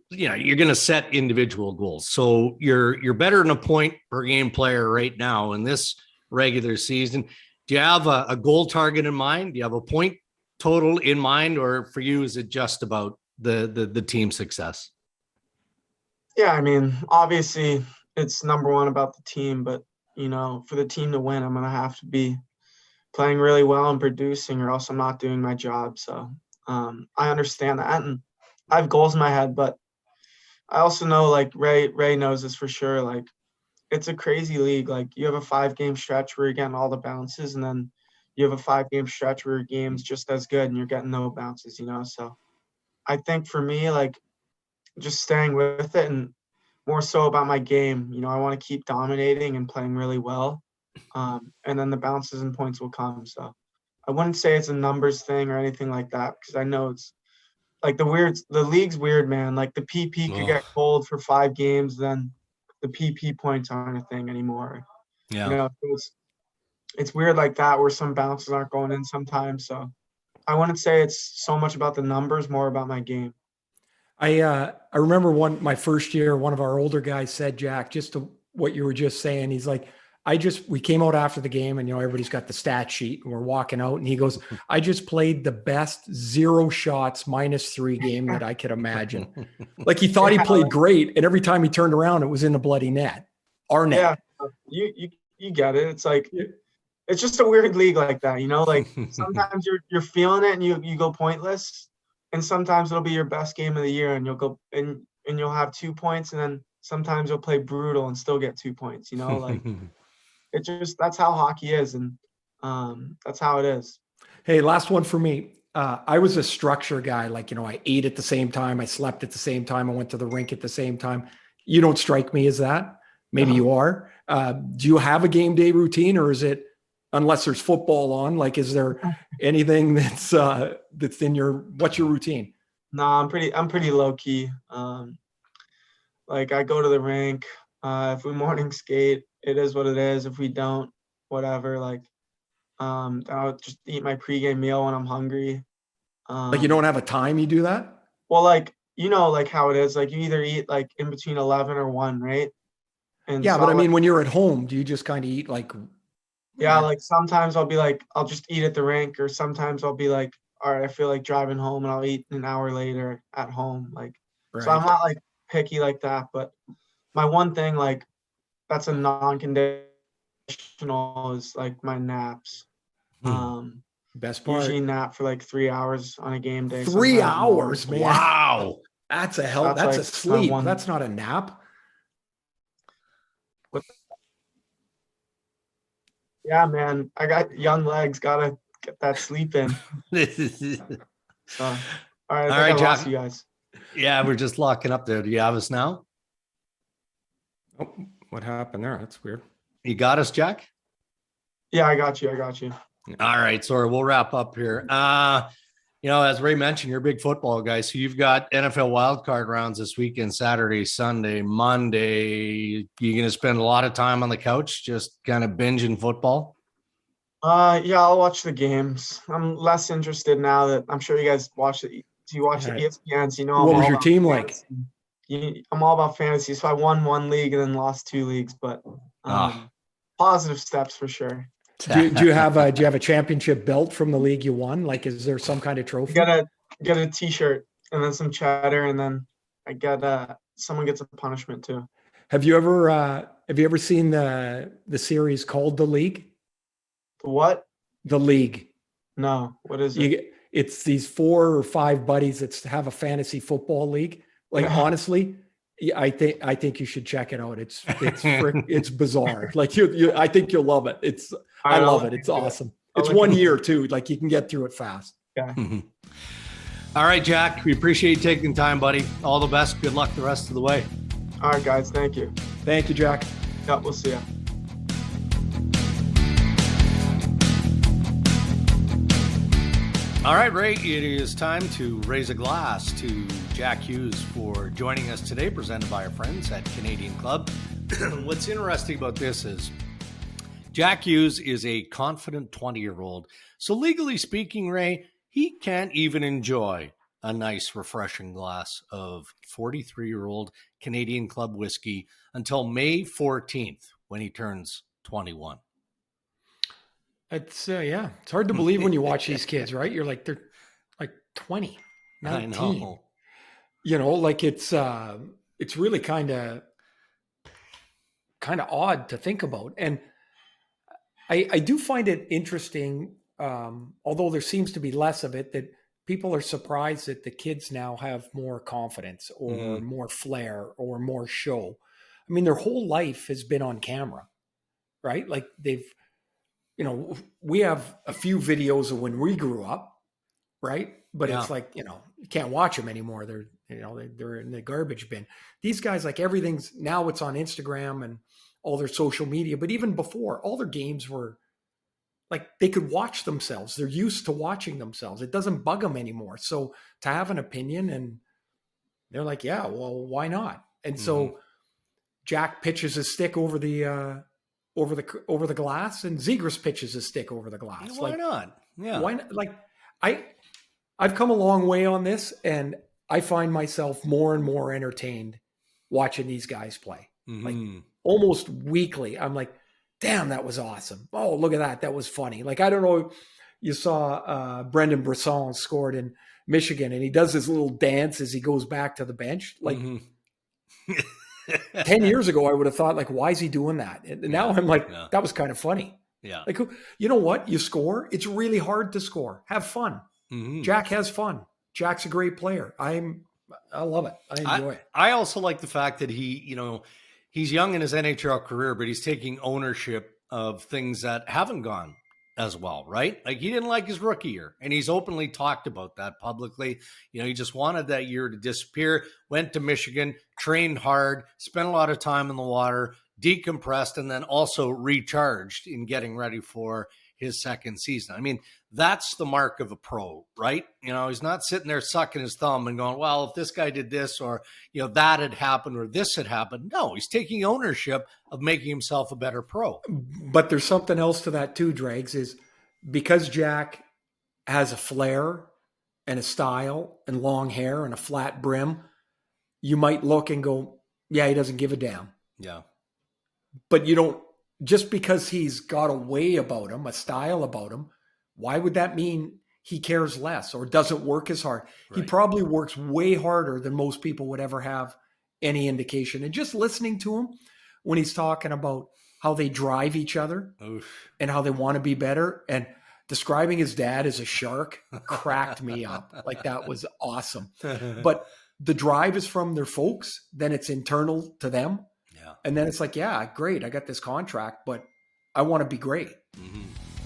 you're going to set individual goals. So you're better than a point per game player right now in this regular season. Do you have a goal target in mind? Do you have a point total in mind, or for you, is it just about the team success? Yeah, I mean, obviously it's number one about the team, but for the team to win, I'm going to have to be playing really well and producing, or else I'm not doing my job. So I understand that, and I have goals in my head, but I also know, like, Ray knows this for sure. Like, it's a crazy league. Like, you have a 5-game stretch where you're getting all the bounces, and then you have a 5-game stretch where your game's just as good and you're getting no bounces. So I think for me, like, just staying with it and more so about my game. I want to keep dominating and playing really well. And then the bounces and points will come. So I wouldn't say it's a numbers thing or anything like that, because I know it's like the league's weird, man. Like, the PP could get cold for 5 games, then the PP points aren't a thing anymore. Yeah. It's weird like that, where some bounces aren't going in sometimes. So I wouldn't say it's so much about the numbers, more about my game. I remember my first year, one of our older guys said, Jack, just to what you were just saying, he's like, we came out after the game, and everybody's got the stat sheet, and we're walking out, and he goes, I just played the best 0 shots -3 game that I could imagine. Like, he thought he played great, and every time he turned around, it was in the bloody net. Our net. Yeah, you get it. It's like, it's just a weird league like that, like sometimes you're feeling it and you go pointless, and sometimes it'll be your best game of the year and you'll go and you'll have 2 points, and then sometimes you'll play brutal and still get 2 points, like that's how hockey is, and that's how it is. Hey, last one for me. I was a structure guy. Like, I ate at the same time, I slept at the same time, I went to the rink at the same time. You don't strike me as that. Maybe you are. Do you have a game day routine, or is it, unless there's football on, like, is there anything that's in what's your routine? No, I'm pretty low key. Like, I go to the rink. If we morning skate, it is what it is. If we don't, whatever. Like, I'll just eat my pregame meal when I'm hungry. Like, you don't have a time you do that? Well, like, like how it is. Like, you either eat like in between 11 or 1, right? And yeah, so but I mean, when you're at home, do you just kind of eat like? Yeah, like sometimes I'll be like, I'll just eat at the rink, or sometimes I'll be like, all right, I feel like driving home, and I'll eat an hour later at home. Like, right. So I'm not like picky like that, but my one thing, like, that's a non-conditional, is like my naps. Best part. Usually nap for like 3 hours on a game day. 3 hours, man. Wow. That's a sleep. That's not a nap. Yeah, man. I got young legs. Gotta get that sleep in. All right, Jack. Lost you guys. Yeah, we're just locking up there. Do you have us now? Oh, what happened there? That's weird. You got us, Jack? Yeah, I got you. All right, sorry. We'll wrap up here. As Ray mentioned, you're a big football guy, so you've got NFL wildcard rounds this weekend, Saturday, Sunday, Monday. You going to spend a lot of time on the couch just kind of binging football? Yeah, I'll watch the games. I'm less interested now that I'm sure you guys watch it. Do you watch the ESPN? So what was your team like? I'm all about fantasy. So I won 1 league and then lost 2 leagues, but positive steps for sure. Do you have a championship belt from the league you won? Like, is there some kind of trophy? I get a T-shirt and then some cheddar, and then I get someone gets a punishment too. Have you ever seen the series called The League? What? The League. No. What is it? It's these 4 or 5 buddies that have a fantasy football league. Like, honestly, I think you should check it out. It's bizarre. Like I think you'll love it. I love it. It's awesome. It's 1 year too. Like, you can get through it fast. Yeah. All right, Jack. We appreciate you taking time, buddy. All the best. Good luck the rest of the way. All right, guys. Thank you. Thank you, Jack. Yeah, we'll see you. All right, Ray, it is time to raise a glass to Jack Hughes for joining us today, presented by our friends at Canadian Club. What's interesting about this is Jack Hughes is a confident 20-year-old. So legally speaking, Ray, he can't even enjoy a nice, refreshing glass of 43-year-old Canadian Club whiskey until May 14th when he turns 21. It's it's hard to believe when you watch these kids, right? You're like, they're like 20, 19. I know. You know, like it's really kind of odd to think about. And I do find it interesting, although there seems to be less of it, that people are surprised that the kids now have more confidence or more flair or more show. I mean, their whole life has been on camera, right? Like we have a few videos of when we grew up, right? But it's like, you can't watch them anymore. They're in the garbage bin. These guys, like, everything's now, it's on Instagram and all their social media. But even before, all their games were like, they could watch themselves. They're used to watching themselves. It doesn't bug them anymore. So to have an opinion, and they're like, yeah, well, why not? And so Jack pitches his stick over the glass, and Zegras pitches his stick over the glass. Why not? Yeah. Why not? Like, I've come a long way on this, and I find myself more and more entertained watching these guys play. Like, almost weekly, I'm like, damn, that was awesome. Oh, look at that. That was funny. Like, I don't know, you saw Brendan Brisson scored in Michigan, and he does this little dance as he goes back to the bench. Like, 10 years ago, I would have thought, like, why is he doing that? And now I'm like, that was kind of funny. Yeah. Like, you know what? You score. It's really hard to score. Have fun. Jack has fun. Jack's a great player. I love it. I enjoy it. I also like the fact that he, he's young in his NHL career, but he's taking ownership of things that haven't gone as well, right? Like, he didn't like his rookie year, and he's openly talked about that publicly. He just wanted that year to disappear, went to Michigan, trained hard, spent a lot of time in the water, decompressed, and then also recharged in getting ready for his second season. I mean, that's the mark of a pro, right? He's not sitting there sucking his thumb and going, well, if this guy did this, or, that had happened, or this had happened. No, he's taking ownership of making himself a better pro. But there's something else to that too, Dregs, is because Jack has a flair and a style and long hair and a flat brim, you might look and go, yeah, he doesn't give a damn. Yeah. But you don't, just because he's got a way about him, a style about him, why would that mean he cares less or doesn't work as hard? Right. He probably works way harder than most people would ever have any indication. And just listening to him when he's talking about how they drive each other and how they want to be better, and describing his dad as a shark cracked me up. Like, that was awesome. But the drive is from their folks, then it's internal to them. Yeah. And then it's like, yeah, great, I got this contract, but I want to be great.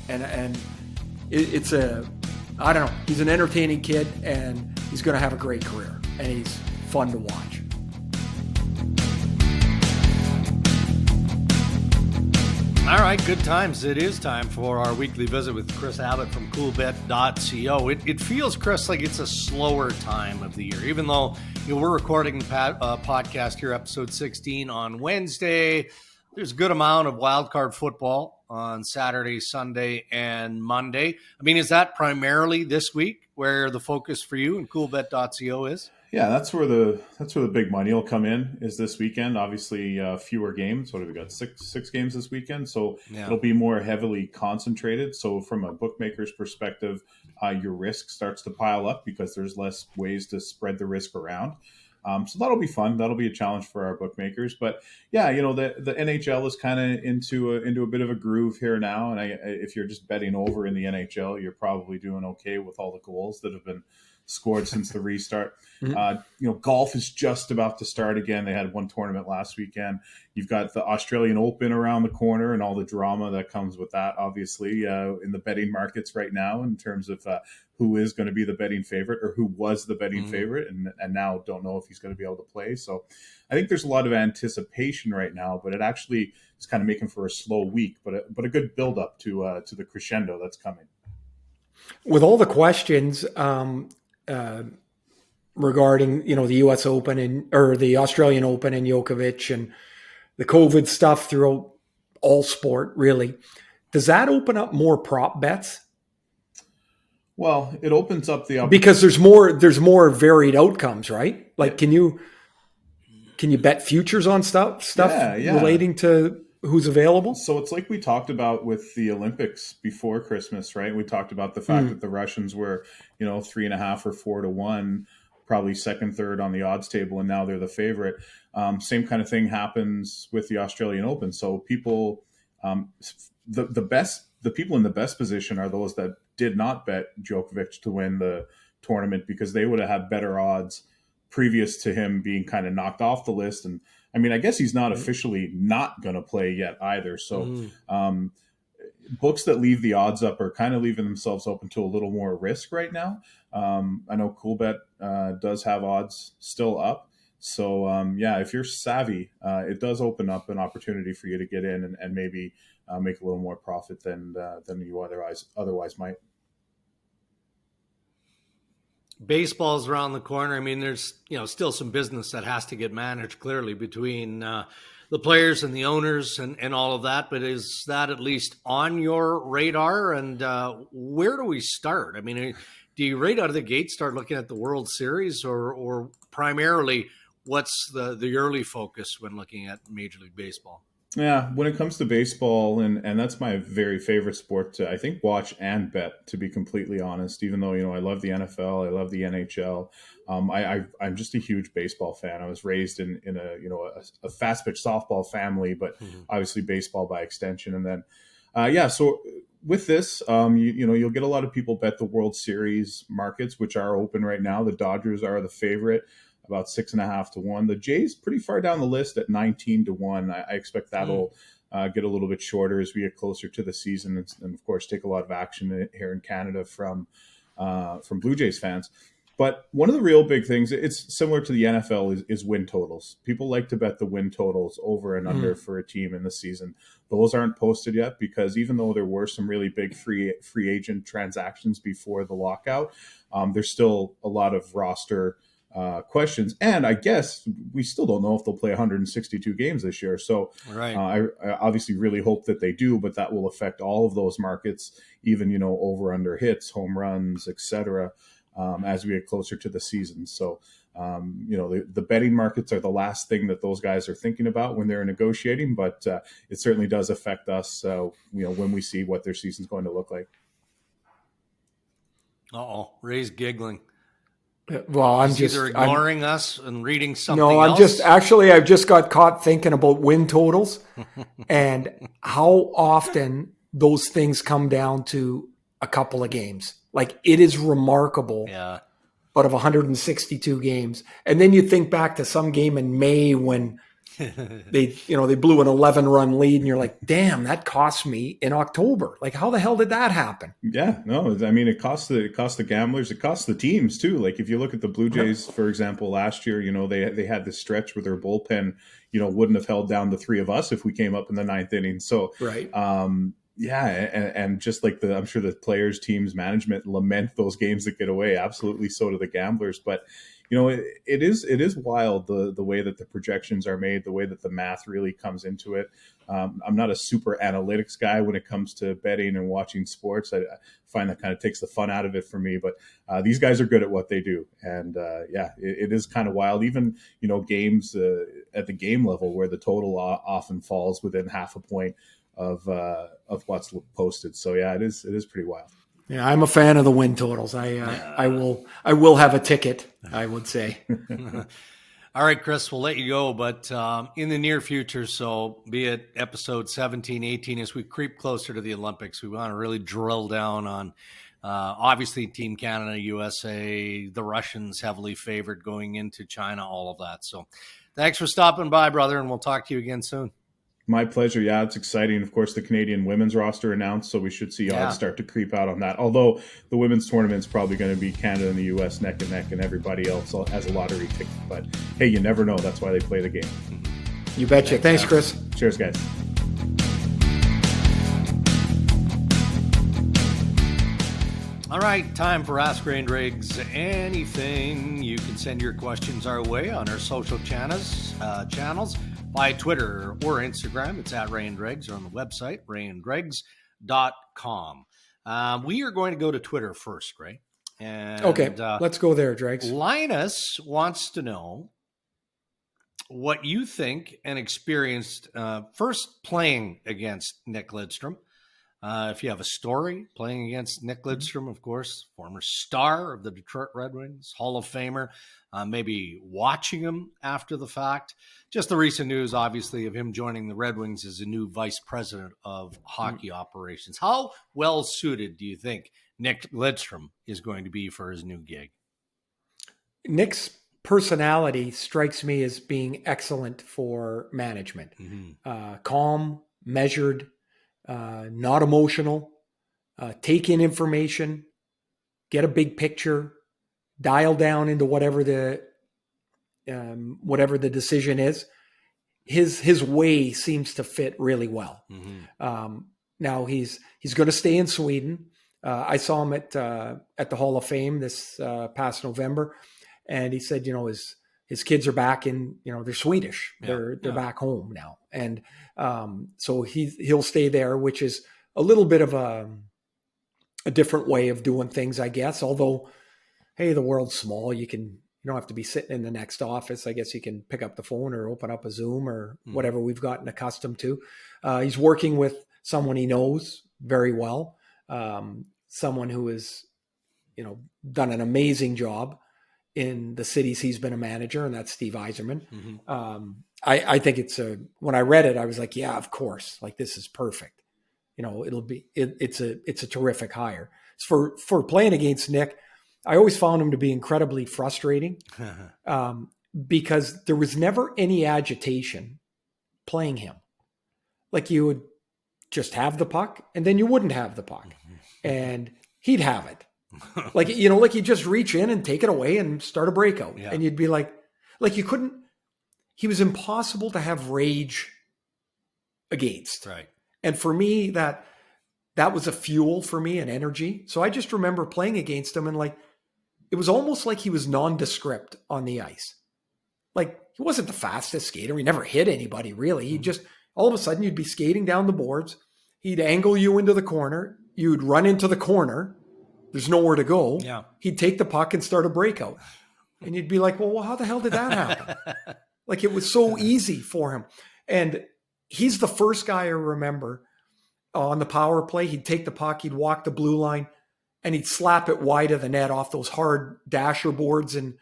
And it's I don't know, he's an entertaining kid, and he's going to have a great career, and he's fun to watch. All right, good times. It is time for our weekly visit with Chris Abbott from Coolbet.co. It feels, Chris, like it's a slower time of the year, even though we're recording the podcast here, episode 16, on Wednesday. There's a good amount of wildcard football on Saturday, Sunday, and Monday. I mean, is that primarily this week where the focus for you and Coolbet.co is? Yeah, that's where the big money will come in, is this weekend. Obviously, fewer games. What have we got? Six games this weekend, so it'll be more heavily concentrated. So from a bookmaker's perspective, your risk starts to pile up because there's less ways to spread the risk around. So that'll be fun. That'll be a challenge for our bookmakers. But yeah, the NHL is kind of into a bit of a groove here now. And if you're just betting over in the NHL, you're probably doing okay with all the goals that have been scored since the restart. Golf is just about to start again. They had one tournament last weekend. You've got the Australian Open around the corner and all the drama that comes with that, obviously, in the betting markets right now, in terms of who is going to be the betting favorite, or who was the betting favorite and now don't know if he's going to be able to play. So I think there's a lot of anticipation right now, but it actually is kind of making for a slow week, but a good build up to the crescendo that's coming. With all the questions regarding, the U.S. Open or the Australian Open and Djokovic and the COVID stuff throughout all sport, really, does that open up more prop bets? Well, it opens up the because there's more varied outcomes, right? Like, can you bet futures on stuff relating to who's available? So it's like we talked about with the Olympics before Christmas, right? We talked about the fact that the Russians were, 3.5 or 4 to 1, probably second, third on the odds table, and now they're the favorite. Same kind of thing happens with the Australian Open. So people, the people in the best position are those that did not bet Djokovic to win the tournament, because they would have had better odds previous to him being kind of knocked off the list. And I mean, I guess he's not officially not going to play yet either. So books that leave the odds up are kind of leaving themselves open to a little more risk right now. I know Coolbet does have odds still up. So if you're savvy, it does open up an opportunity for you to get in and maybe make a little more profit than you otherwise might. Baseball's around the corner. I mean, there's still some business that has to get managed clearly between the players and the owners and all of that. But is that at least on your radar? And where do we start? I mean, do you right out of the gate start looking at the World Series, or primarily what's the early focus when looking at Major League Baseball? Yeah, when it comes to baseball, and that's my very favorite sport to, I think, watch and bet, to be completely honest, even though, I love the NFL, I love the NHL. I'm just a huge baseball fan. I was raised in a fast pitch softball family, but obviously baseball by extension. And then, so with this, you'll get a lot of people bet the World Series markets, which are open right now. The Dodgers are the favorite, about 6.5 to 1. The Jays pretty far down the list at 19 to 1. I expect that'll get a little bit shorter as we get closer to the season, and of course take a lot of action here in Canada from Blue Jays fans. But one of the real big things, it's similar to the NFL, is win totals. People like to bet the win totals over and under for a team in the season. Those aren't posted yet, because even though there were some really big free agent transactions before the lockout, there's still a lot of roster questions, and I guess we still don't know if they'll play 162 games this year. So I obviously really hope that they do, but that will affect all of those markets, even over under hits, home runs, etc. As we get closer to the season. So the betting markets are the last thing that those guys are thinking about when they're negotiating, but it certainly does affect us when we see what their season's going to look like. Ray's giggling. Well, I'm just either ignoring us and reading something else. I've just got caught thinking about win totals and how often those things come down to a couple of games. Like, it is remarkable. Yeah. Out of 162 games. And then you think back to some game in May when they blew an 11-run lead, and you're like, damn, that cost me in October. Like, how the hell did that happen? Yeah, no, I mean, it costs the gamblers, it costs the teams too. Like, if you look at the Blue Jays, for example, last year, they had this stretch where their bullpen, wouldn't have held down the three of us if we came up in the ninth inning. So, right. And just like I'm sure the players, teams, management lament those games that get away. Absolutely, so do the gamblers. But it is wild the way that the projections are made, the way that the math really comes into it. I'm not a super analytics guy when it comes to betting and watching sports. I find that kind of takes the fun out of it for me. But these guys are good at what they do, and it is kind of wild. Even games at the game level where the total often falls within half a point of what's posted. So yeah, it is pretty wild. Yeah, I'm a fan of the win totals. I will have a ticket, I would say. All right, Kris, we'll let you go, but in the near future, so be it episode 17, 18, as we creep closer to the Olympics, we want to really drill down on obviously Team Canada, USA, the Russians heavily favored going into China, all of that. So thanks for stopping by, brother, and we'll talk to you again soon. My pleasure. Yeah, it's exciting. Of course, the Canadian women's roster announced, so we should see odds start to creep out on that. Although the women's tournament's probably going to be Canada and the U.S. neck and neck, and everybody else has a lottery ticket. But hey, you never know. That's why they play the game. You betcha. Thanks, Kris. Cheers, guys. All right, time for Ask Ray and Dregs Anything. You can send your questions our way on our social channels by Twitter or Instagram. It's at Ray and Dregs, or on the website, rayandregs.com. We are going to go to Twitter first, Ray. And, okay, let's go there, Dregs. Linus wants to know what you think and experienced first playing against Nick Lidstrom. If you have a story playing against Nick Lidstrom, of course, former star of the Detroit Red Wings, Hall of Famer, maybe watching him after the fact. Just the recent news, obviously, of him joining the Red Wings as a new vice president of hockey operations. How well suited do you think Nick Lidstrom is going to be for his new gig? Nick's personality strikes me as being excellent for management. Calm, measured, not emotional, take in information, get a big picture, dial down into whatever the decision is. His way seems to fit really well. Now he's going to stay in Sweden. I saw him at the Hall of Fame this past November, and he said, his kids are back in, they're Swedish. They're back home now. And so he'll stay there, which is a little bit of a different way of doing things, I guess. Although, hey, the world's small. You don't have to be sitting in the next office. I guess you can pick up the phone or open up a Zoom or whatever we've gotten accustomed to. He's working with someone he knows very well. Someone who has, done an amazing job in the cities he's been a manager, and that's Steve Yzerman. I think when I read it, I was like, yeah, of course, like this is perfect. It's a terrific hire. For playing against Nick, I always found him to be incredibly frustrating because there was never any agitation playing him. Like you would just have the puck and then you wouldn't have the puck and he'd have it. Like you just reach in and take it away and start a breakout. And you'd be like you couldn't, he was impossible to have rage against. Right. And for me, that was a fuel for me and energy. So I just remember playing against him and it was almost like he was nondescript on the ice. Like he wasn't the fastest skater. He never hit anybody really. He just, all of a sudden you'd be skating down the boards. He'd angle you into the corner. You'd run into the corner. There's nowhere to go. Yeah. He'd take the puck and start a breakout. And you'd be like, well, how the hell did that happen? Like it was so easy for him. And he's the first guy I remember on the power play. He'd take the puck, he'd walk the blue line, and he'd slap it wide of the net off those hard dasher boards in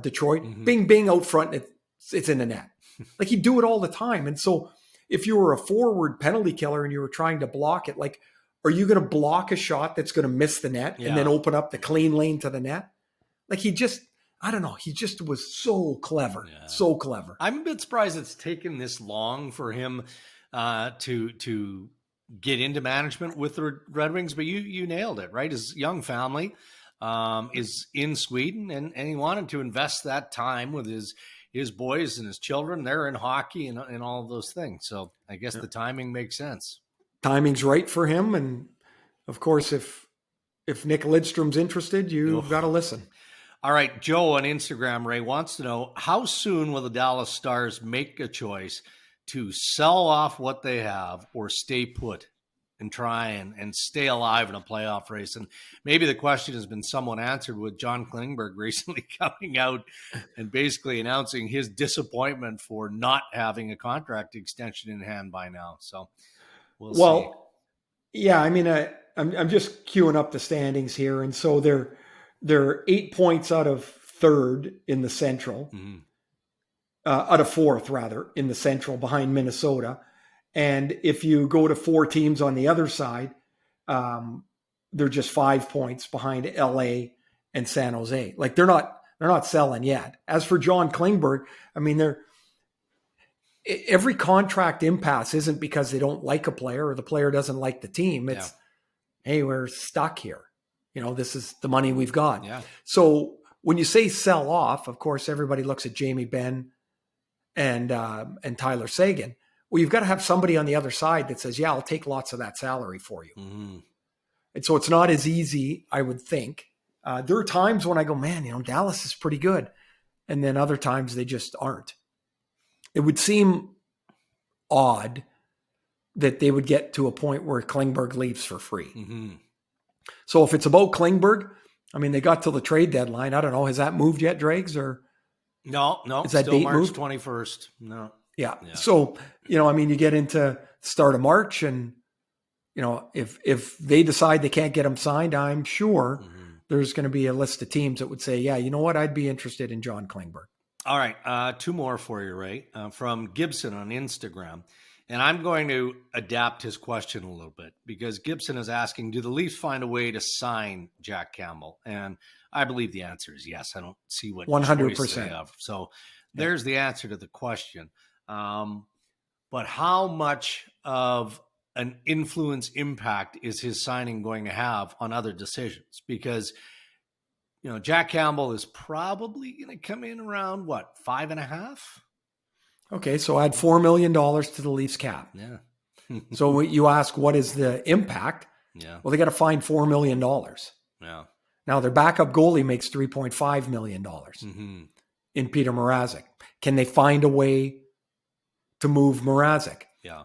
Detroit. Bing, bing out front, and it's in the net. Like he'd do it all the time. And so if you were a forward penalty killer and you were trying to block it, like, are you going to block a shot that's going to miss the net and then open up the clean lane to the net? Like he just, I don't know. He just was so clever, so clever. I'm a bit surprised it's taken this long for him to get into management with the Red Wings, but you nailed it, right? His young family is in Sweden, and he wanted to invest that time with his boys and his children. They're in hockey and all of those things. So I guess the timing makes sense. Timing's right for him. And of course, if Nick Lidstrom's interested, you've got to listen. All right, Joe on Instagram, Ray, wants to know, how soon will the Dallas Stars make a choice to sell off what they have or stay put and try and stay alive in a playoff race? And maybe the question has been somewhat answered with John Klingberg recently coming out and basically announcing his disappointment for not having a contract extension in hand by now. So we'll see. Yeah, I mean, I'm just queuing up the standings here. And so they're 8 points out of third in the Central, out of fourth, rather, in the Central behind Minnesota. And if you go to 4 teams on the other side, they're just 5 points behind LA and San Jose. Like they're not selling yet. As for John Klingberg, I mean, every contract impasse isn't because they don't like a player or the player doesn't like the team. It's, hey, we're stuck here. This is the money we've got. Yeah. So when you say sell off, of course, everybody looks at Jamie Benn and Tyler Seguin. Well, you've got to have somebody on the other side that says, yeah, I'll take lots of that salary for you. Mm-hmm. And so it's not as easy, I would think. There are times when I go, man, Dallas is pretty good. And then other times they just aren't. It would seem odd that they would get to a point where Klingberg leaves for free. Mm-hmm. So if it's about Klingberg, I mean, they got till the trade deadline. I don't know. Has that moved yet, Dregs? Or no, is that still date March moved? 21st. No. Yeah. So, I mean, you get into start of March and, if they decide they can't get him signed, I'm sure there's going to be a list of teams that would say, yeah, you know what? I'd be interested in John Klingberg. All right. 2 more for you, Ray, from Gibson on Instagram. And I'm going to adapt his question a little bit because Gibson is asking, do the Leafs find a way to sign Jack Campbell? And I believe the answer is yes. I don't see what 100% they have. So there's the answer to the question. But how much of an influence impact is his signing going to have on other decisions? Because, Jack Campbell is probably going to come in around, 5.5? Okay, so add $4 million to the Leafs cap. Yeah. So you ask, what is the impact? Yeah. Well, they got to find $4 million. Yeah. Now, their backup goalie makes $3.5 million in Peter Mrazek. Can they find a way to move Mrazek? Yeah.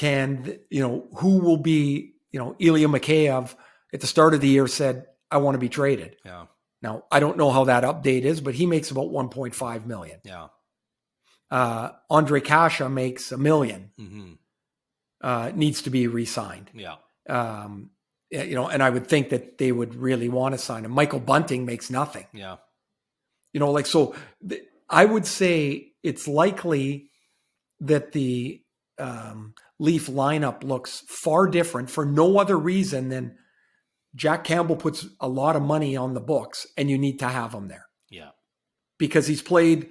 Who will be, Ilya Mikheyev at the start of the year said, I want to be traded. Yeah. Now, I don't know how that update is, but he makes about $1.5 million. Yeah. Andre Kasha makes $1 million. Needs to be re-signed. Yeah. And I would think that they would really want to sign him. Michael Bunting makes nothing. Yeah. I would say it's likely that the Leaf lineup looks far different for no other reason than Jack Campbell puts a lot of money on the books and you need to have him there. Yeah. Because he's played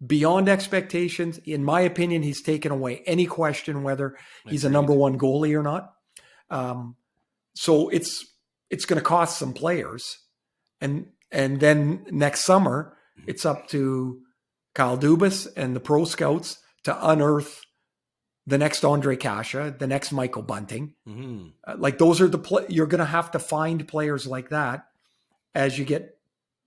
beyond expectations. In my opinion, he's taken away any question whether he's a number one goalie or not. So it's going to cost some players. And then next summer, it's up to Kyle Dubas and the pro scouts to unearth the next Andre Kasha, the next Michael Bunting. Those are you're going to have to find players like that as you get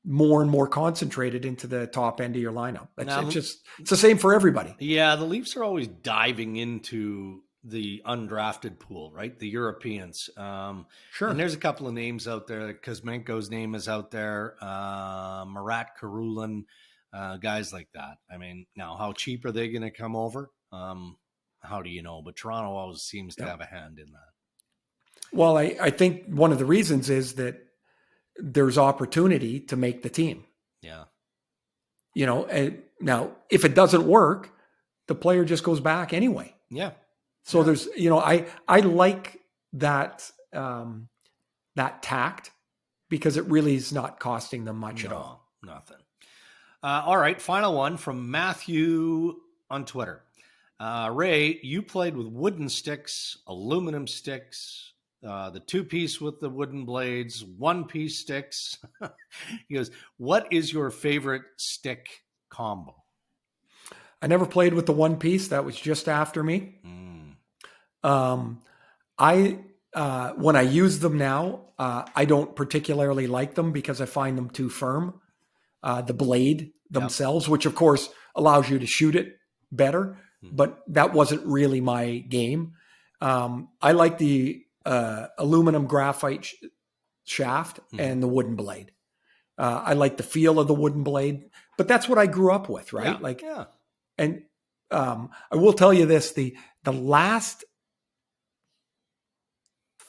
more and more concentrated into the top end of your lineup. It's the same for everybody. Yeah. The Leafs are always diving into the undrafted pool, right? The Europeans. Sure. And there's a couple of names out there. Kuzmenko's name is out there. Marat Karulin, guys like that. I mean, now how cheap are they going to come over? How do you know? But Toronto always seems to have a hand in that. Well, I think one of the reasons is that there's opportunity to make the team. Yeah. And now if it doesn't work, the player just goes back anyway. Yeah. So there's, I like that, that tact because it really is not costing them much at all. Nothing. All right. Final one from Matthew on Twitter. Ray, you played with wooden sticks, aluminum sticks, the 2-piece with the wooden blades, 1-piece sticks. He goes, what is your favorite stick combo? I never played with the 1-piece. That was just after me. I when I use them now, I don't particularly like them because I find them too firm. The blade themselves, which of course allows you to shoot it better, but that wasn't really my game. I like the aluminum graphite shaft and the wooden blade. I like the feel of the wooden blade, but that's what I grew up with, right? And I will tell you this: the last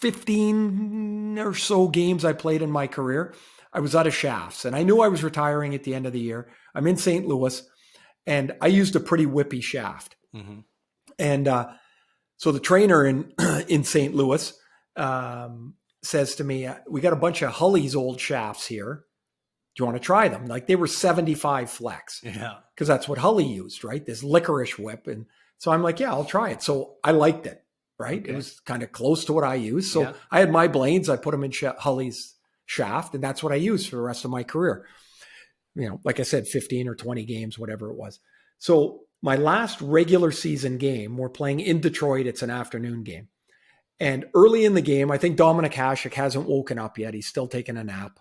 15 or so games I played in my career, I was out of shafts, and I knew I was retiring at the end of the year. I'm in St. Louis, and I used a pretty whippy shaft. And so the trainer in St. Louis says to me, "We got a bunch of Hully's old shafts here. Do you want to try them?" Like they were 75 flex. Yeah. Because that's what Hully used, right? This licorice whip. And so I'm like, yeah, I'll try it. So I liked it, right? Okay. It was kind of close to what I used. So I had my blades. I put them in Hully's shaft, and that's what I used for the rest of my career. You know, like I said, 15 or 20 games, whatever it was. So my last regular season game, we're playing in Detroit. It's an afternoon game. And early in the game, I think Dominic Hasek hasn't woken up yet. He's still taking a nap.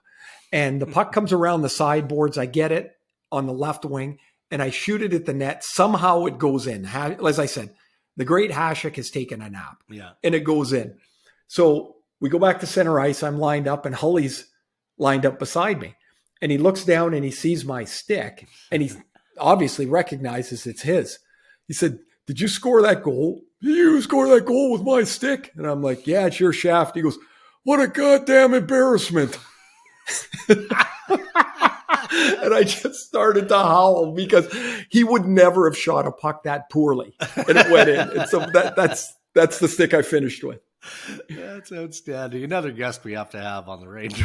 And the puck comes around the sideboards. I get it on the left wing, and I shoot it at the net. Somehow it goes in. As I said, the great Hasek has taken a nap. And it goes in. So we go back to center ice. I'm lined up, and Hully's lined up beside me. And he looks down, and he sees my stick, and he obviously recognizes it's his. He said, "Did you score that goal? You score that goal with my stick?" And I'm like, "Yeah, it's your shaft." He goes, "What a goddamn embarrassment." And I just started to howl because he would never have shot a puck that poorly, and it went in. And so that's the stick I finished with. That's outstanding. Another guest we have to have on the Ray and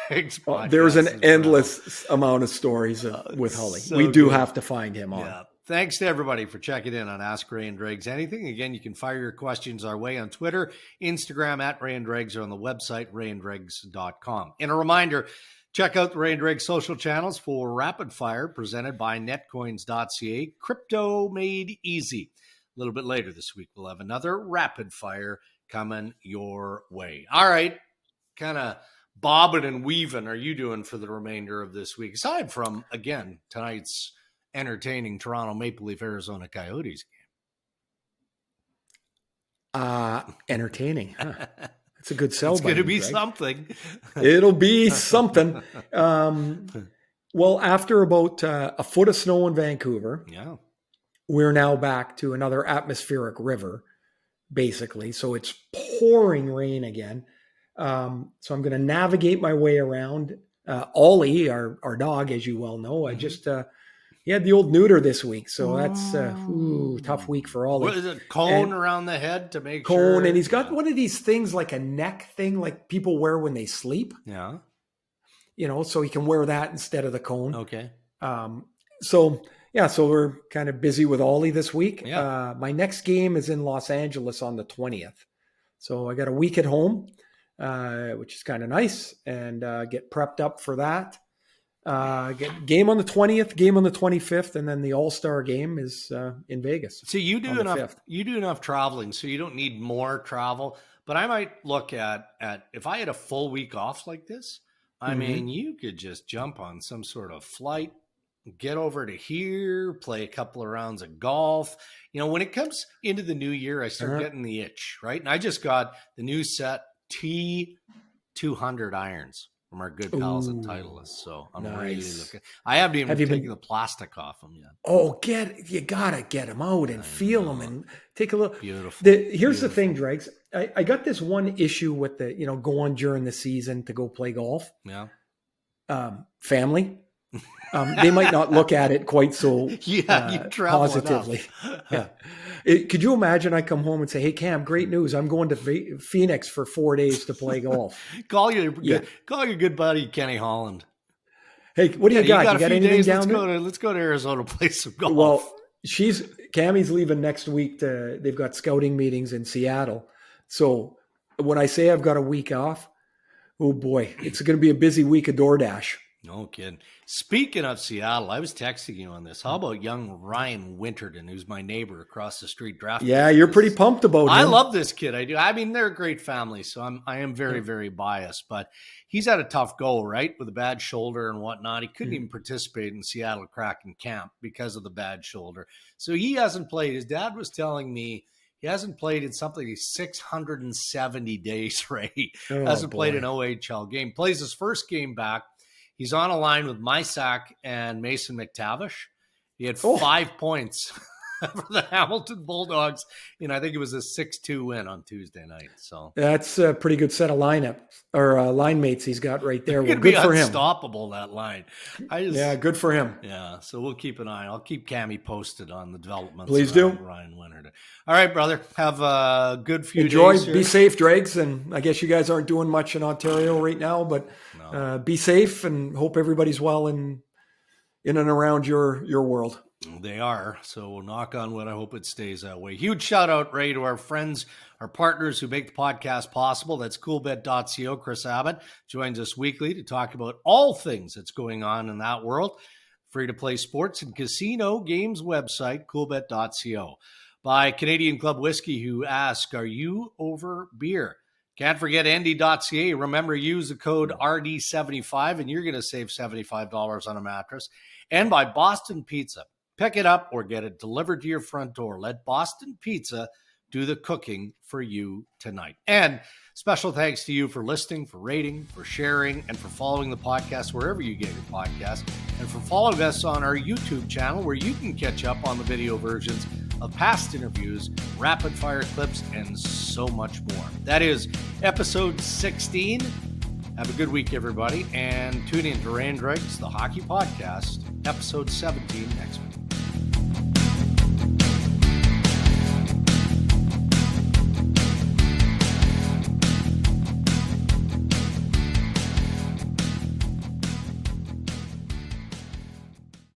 Dregs podcast. There's an endless amount of stories with Hully. So we do have to find him on. Yeah. Thanks to everybody for checking in on Ask Ray and Dregs Anything. Again, you can fire your questions our way on Twitter, Instagram at Ray and Dregs, or on the website, rayandregs.com. And a reminder, check out the Ray and Dregs social channels for Rapid Fire presented by netcoins.ca. Crypto made easy. A little bit later this week, we'll have another Rapid Fire coming your way. All right. Kind of bobbing and weaving are you doing for the remainder of this week? Aside from, again, tonight's entertaining Toronto Maple Leaf Arizona Coyotes game. Entertaining. Huh? That's a good sell. It's going to be something. It'll be something. Well, after about a foot of snow in Vancouver, we're now back to another atmospheric river, basically. So it's pouring rain again. So I'm going to navigate my way around. Ollie, our dog, as you well know, I just he had the old neuter this week, so that's tough week for Ollie. What is it? Cone around the head to make cone, and he's got one of these things like a neck thing, like people wear when they sleep. Yeah, you know, so he can wear that instead of the cone. Okay. So we're kind of busy with Ollie this week. Yeah. My next game is in Los Angeles on the 20th, so I got a week at home, which is kind of nice, and get prepped up for that. Get game on the 20th, game on the 25th, and then the All-Star game is in Vegas. So you do enough traveling, so you don't need more travel. But I might look at if I had a full week off like this, I mean, you could just jump on some sort of flight, get over to here, play a couple of rounds of golf. You know, when it comes into the new year, I start getting the itch, right? And I just got the new set T200 irons from our good pals at Titleist. So I'm really looking. I haven't even taken the plastic off them yet. Oh, you gotta get them out and feel them and take a look. Beautiful. Here's the thing, Dregs. I got this one issue with going during the season to go play golf. Yeah. Family. They might not look at it quite so you travel positively. Yeah. Could you imagine I come home and say, "Hey, Cam, great news. I'm going to Phoenix for 4 days to play golf." Call your good buddy, Kenny Holland. Hey, what do you got? You got anything down there? Let's go to Arizona, play some golf. Well, Cammie's leaving next week. They've got scouting meetings in Seattle. So when I say I've got a week off, oh boy, it's going to be a busy week of DoorDash. No kidding. Speaking of Seattle, I was texting you on this. How about young Ryan Winterton, who's my neighbor across the street drafting? Yeah, you're pretty pumped about him. I love this kid. I do. I mean, they're a great family, so I am very, very biased. But he's had a tough go, right, with a bad shoulder and whatnot. He couldn't even participate in Seattle Kraken camp because of the bad shoulder. So he hasn't played. His dad was telling me he hasn't played in something like 670 days, right? Hasn't played an OHL game. Plays his first game back. He's on a line with Mysak and Mason McTavish. He had 5 points for the Hamilton Bulldogs. I think it was a 6-2 win on Tuesday night. So that's a pretty good set of line mates he's got right there. Well, good for him. Unstoppable, that line. Yeah, good for him. Yeah, so we'll keep an eye. I'll keep Cammie posted on the developments. Please do. Ryan Winterton. All right, brother. Have a good few days. Enjoy. Be safe, Dregs. And I guess you guys aren't doing much in Ontario right now, but be safe and hope everybody's well in and around your world. They are. So we'll knock on wood. I hope it stays that way. Huge shout out, Ray, to our friends, our partners who make the podcast possible. That's Coolbet.co. Chris Abbott joins us weekly to talk about all things that's going on in that world. Free-to-play sports and casino games website, Coolbet.co. By Canadian Club Whiskey, who ask, are you over beer? Can't forget Endy.ca. Remember, use the code RD75 and you're going to save $75 on a mattress. And by Boston Pizza. Pick it up or get it delivered to your front door. Let Boston Pizza do the cooking for you tonight. And special thanks to you for listening, for rating, for sharing, and for following the podcast wherever you get your podcast. And for following us on our YouTube channel where you can catch up on the video versions of past interviews, rapid fire clips, and so much more. That is episode 16. Have a good week, everybody. And tune in to Ray and Dregs, the hockey podcast, episode 17 next week.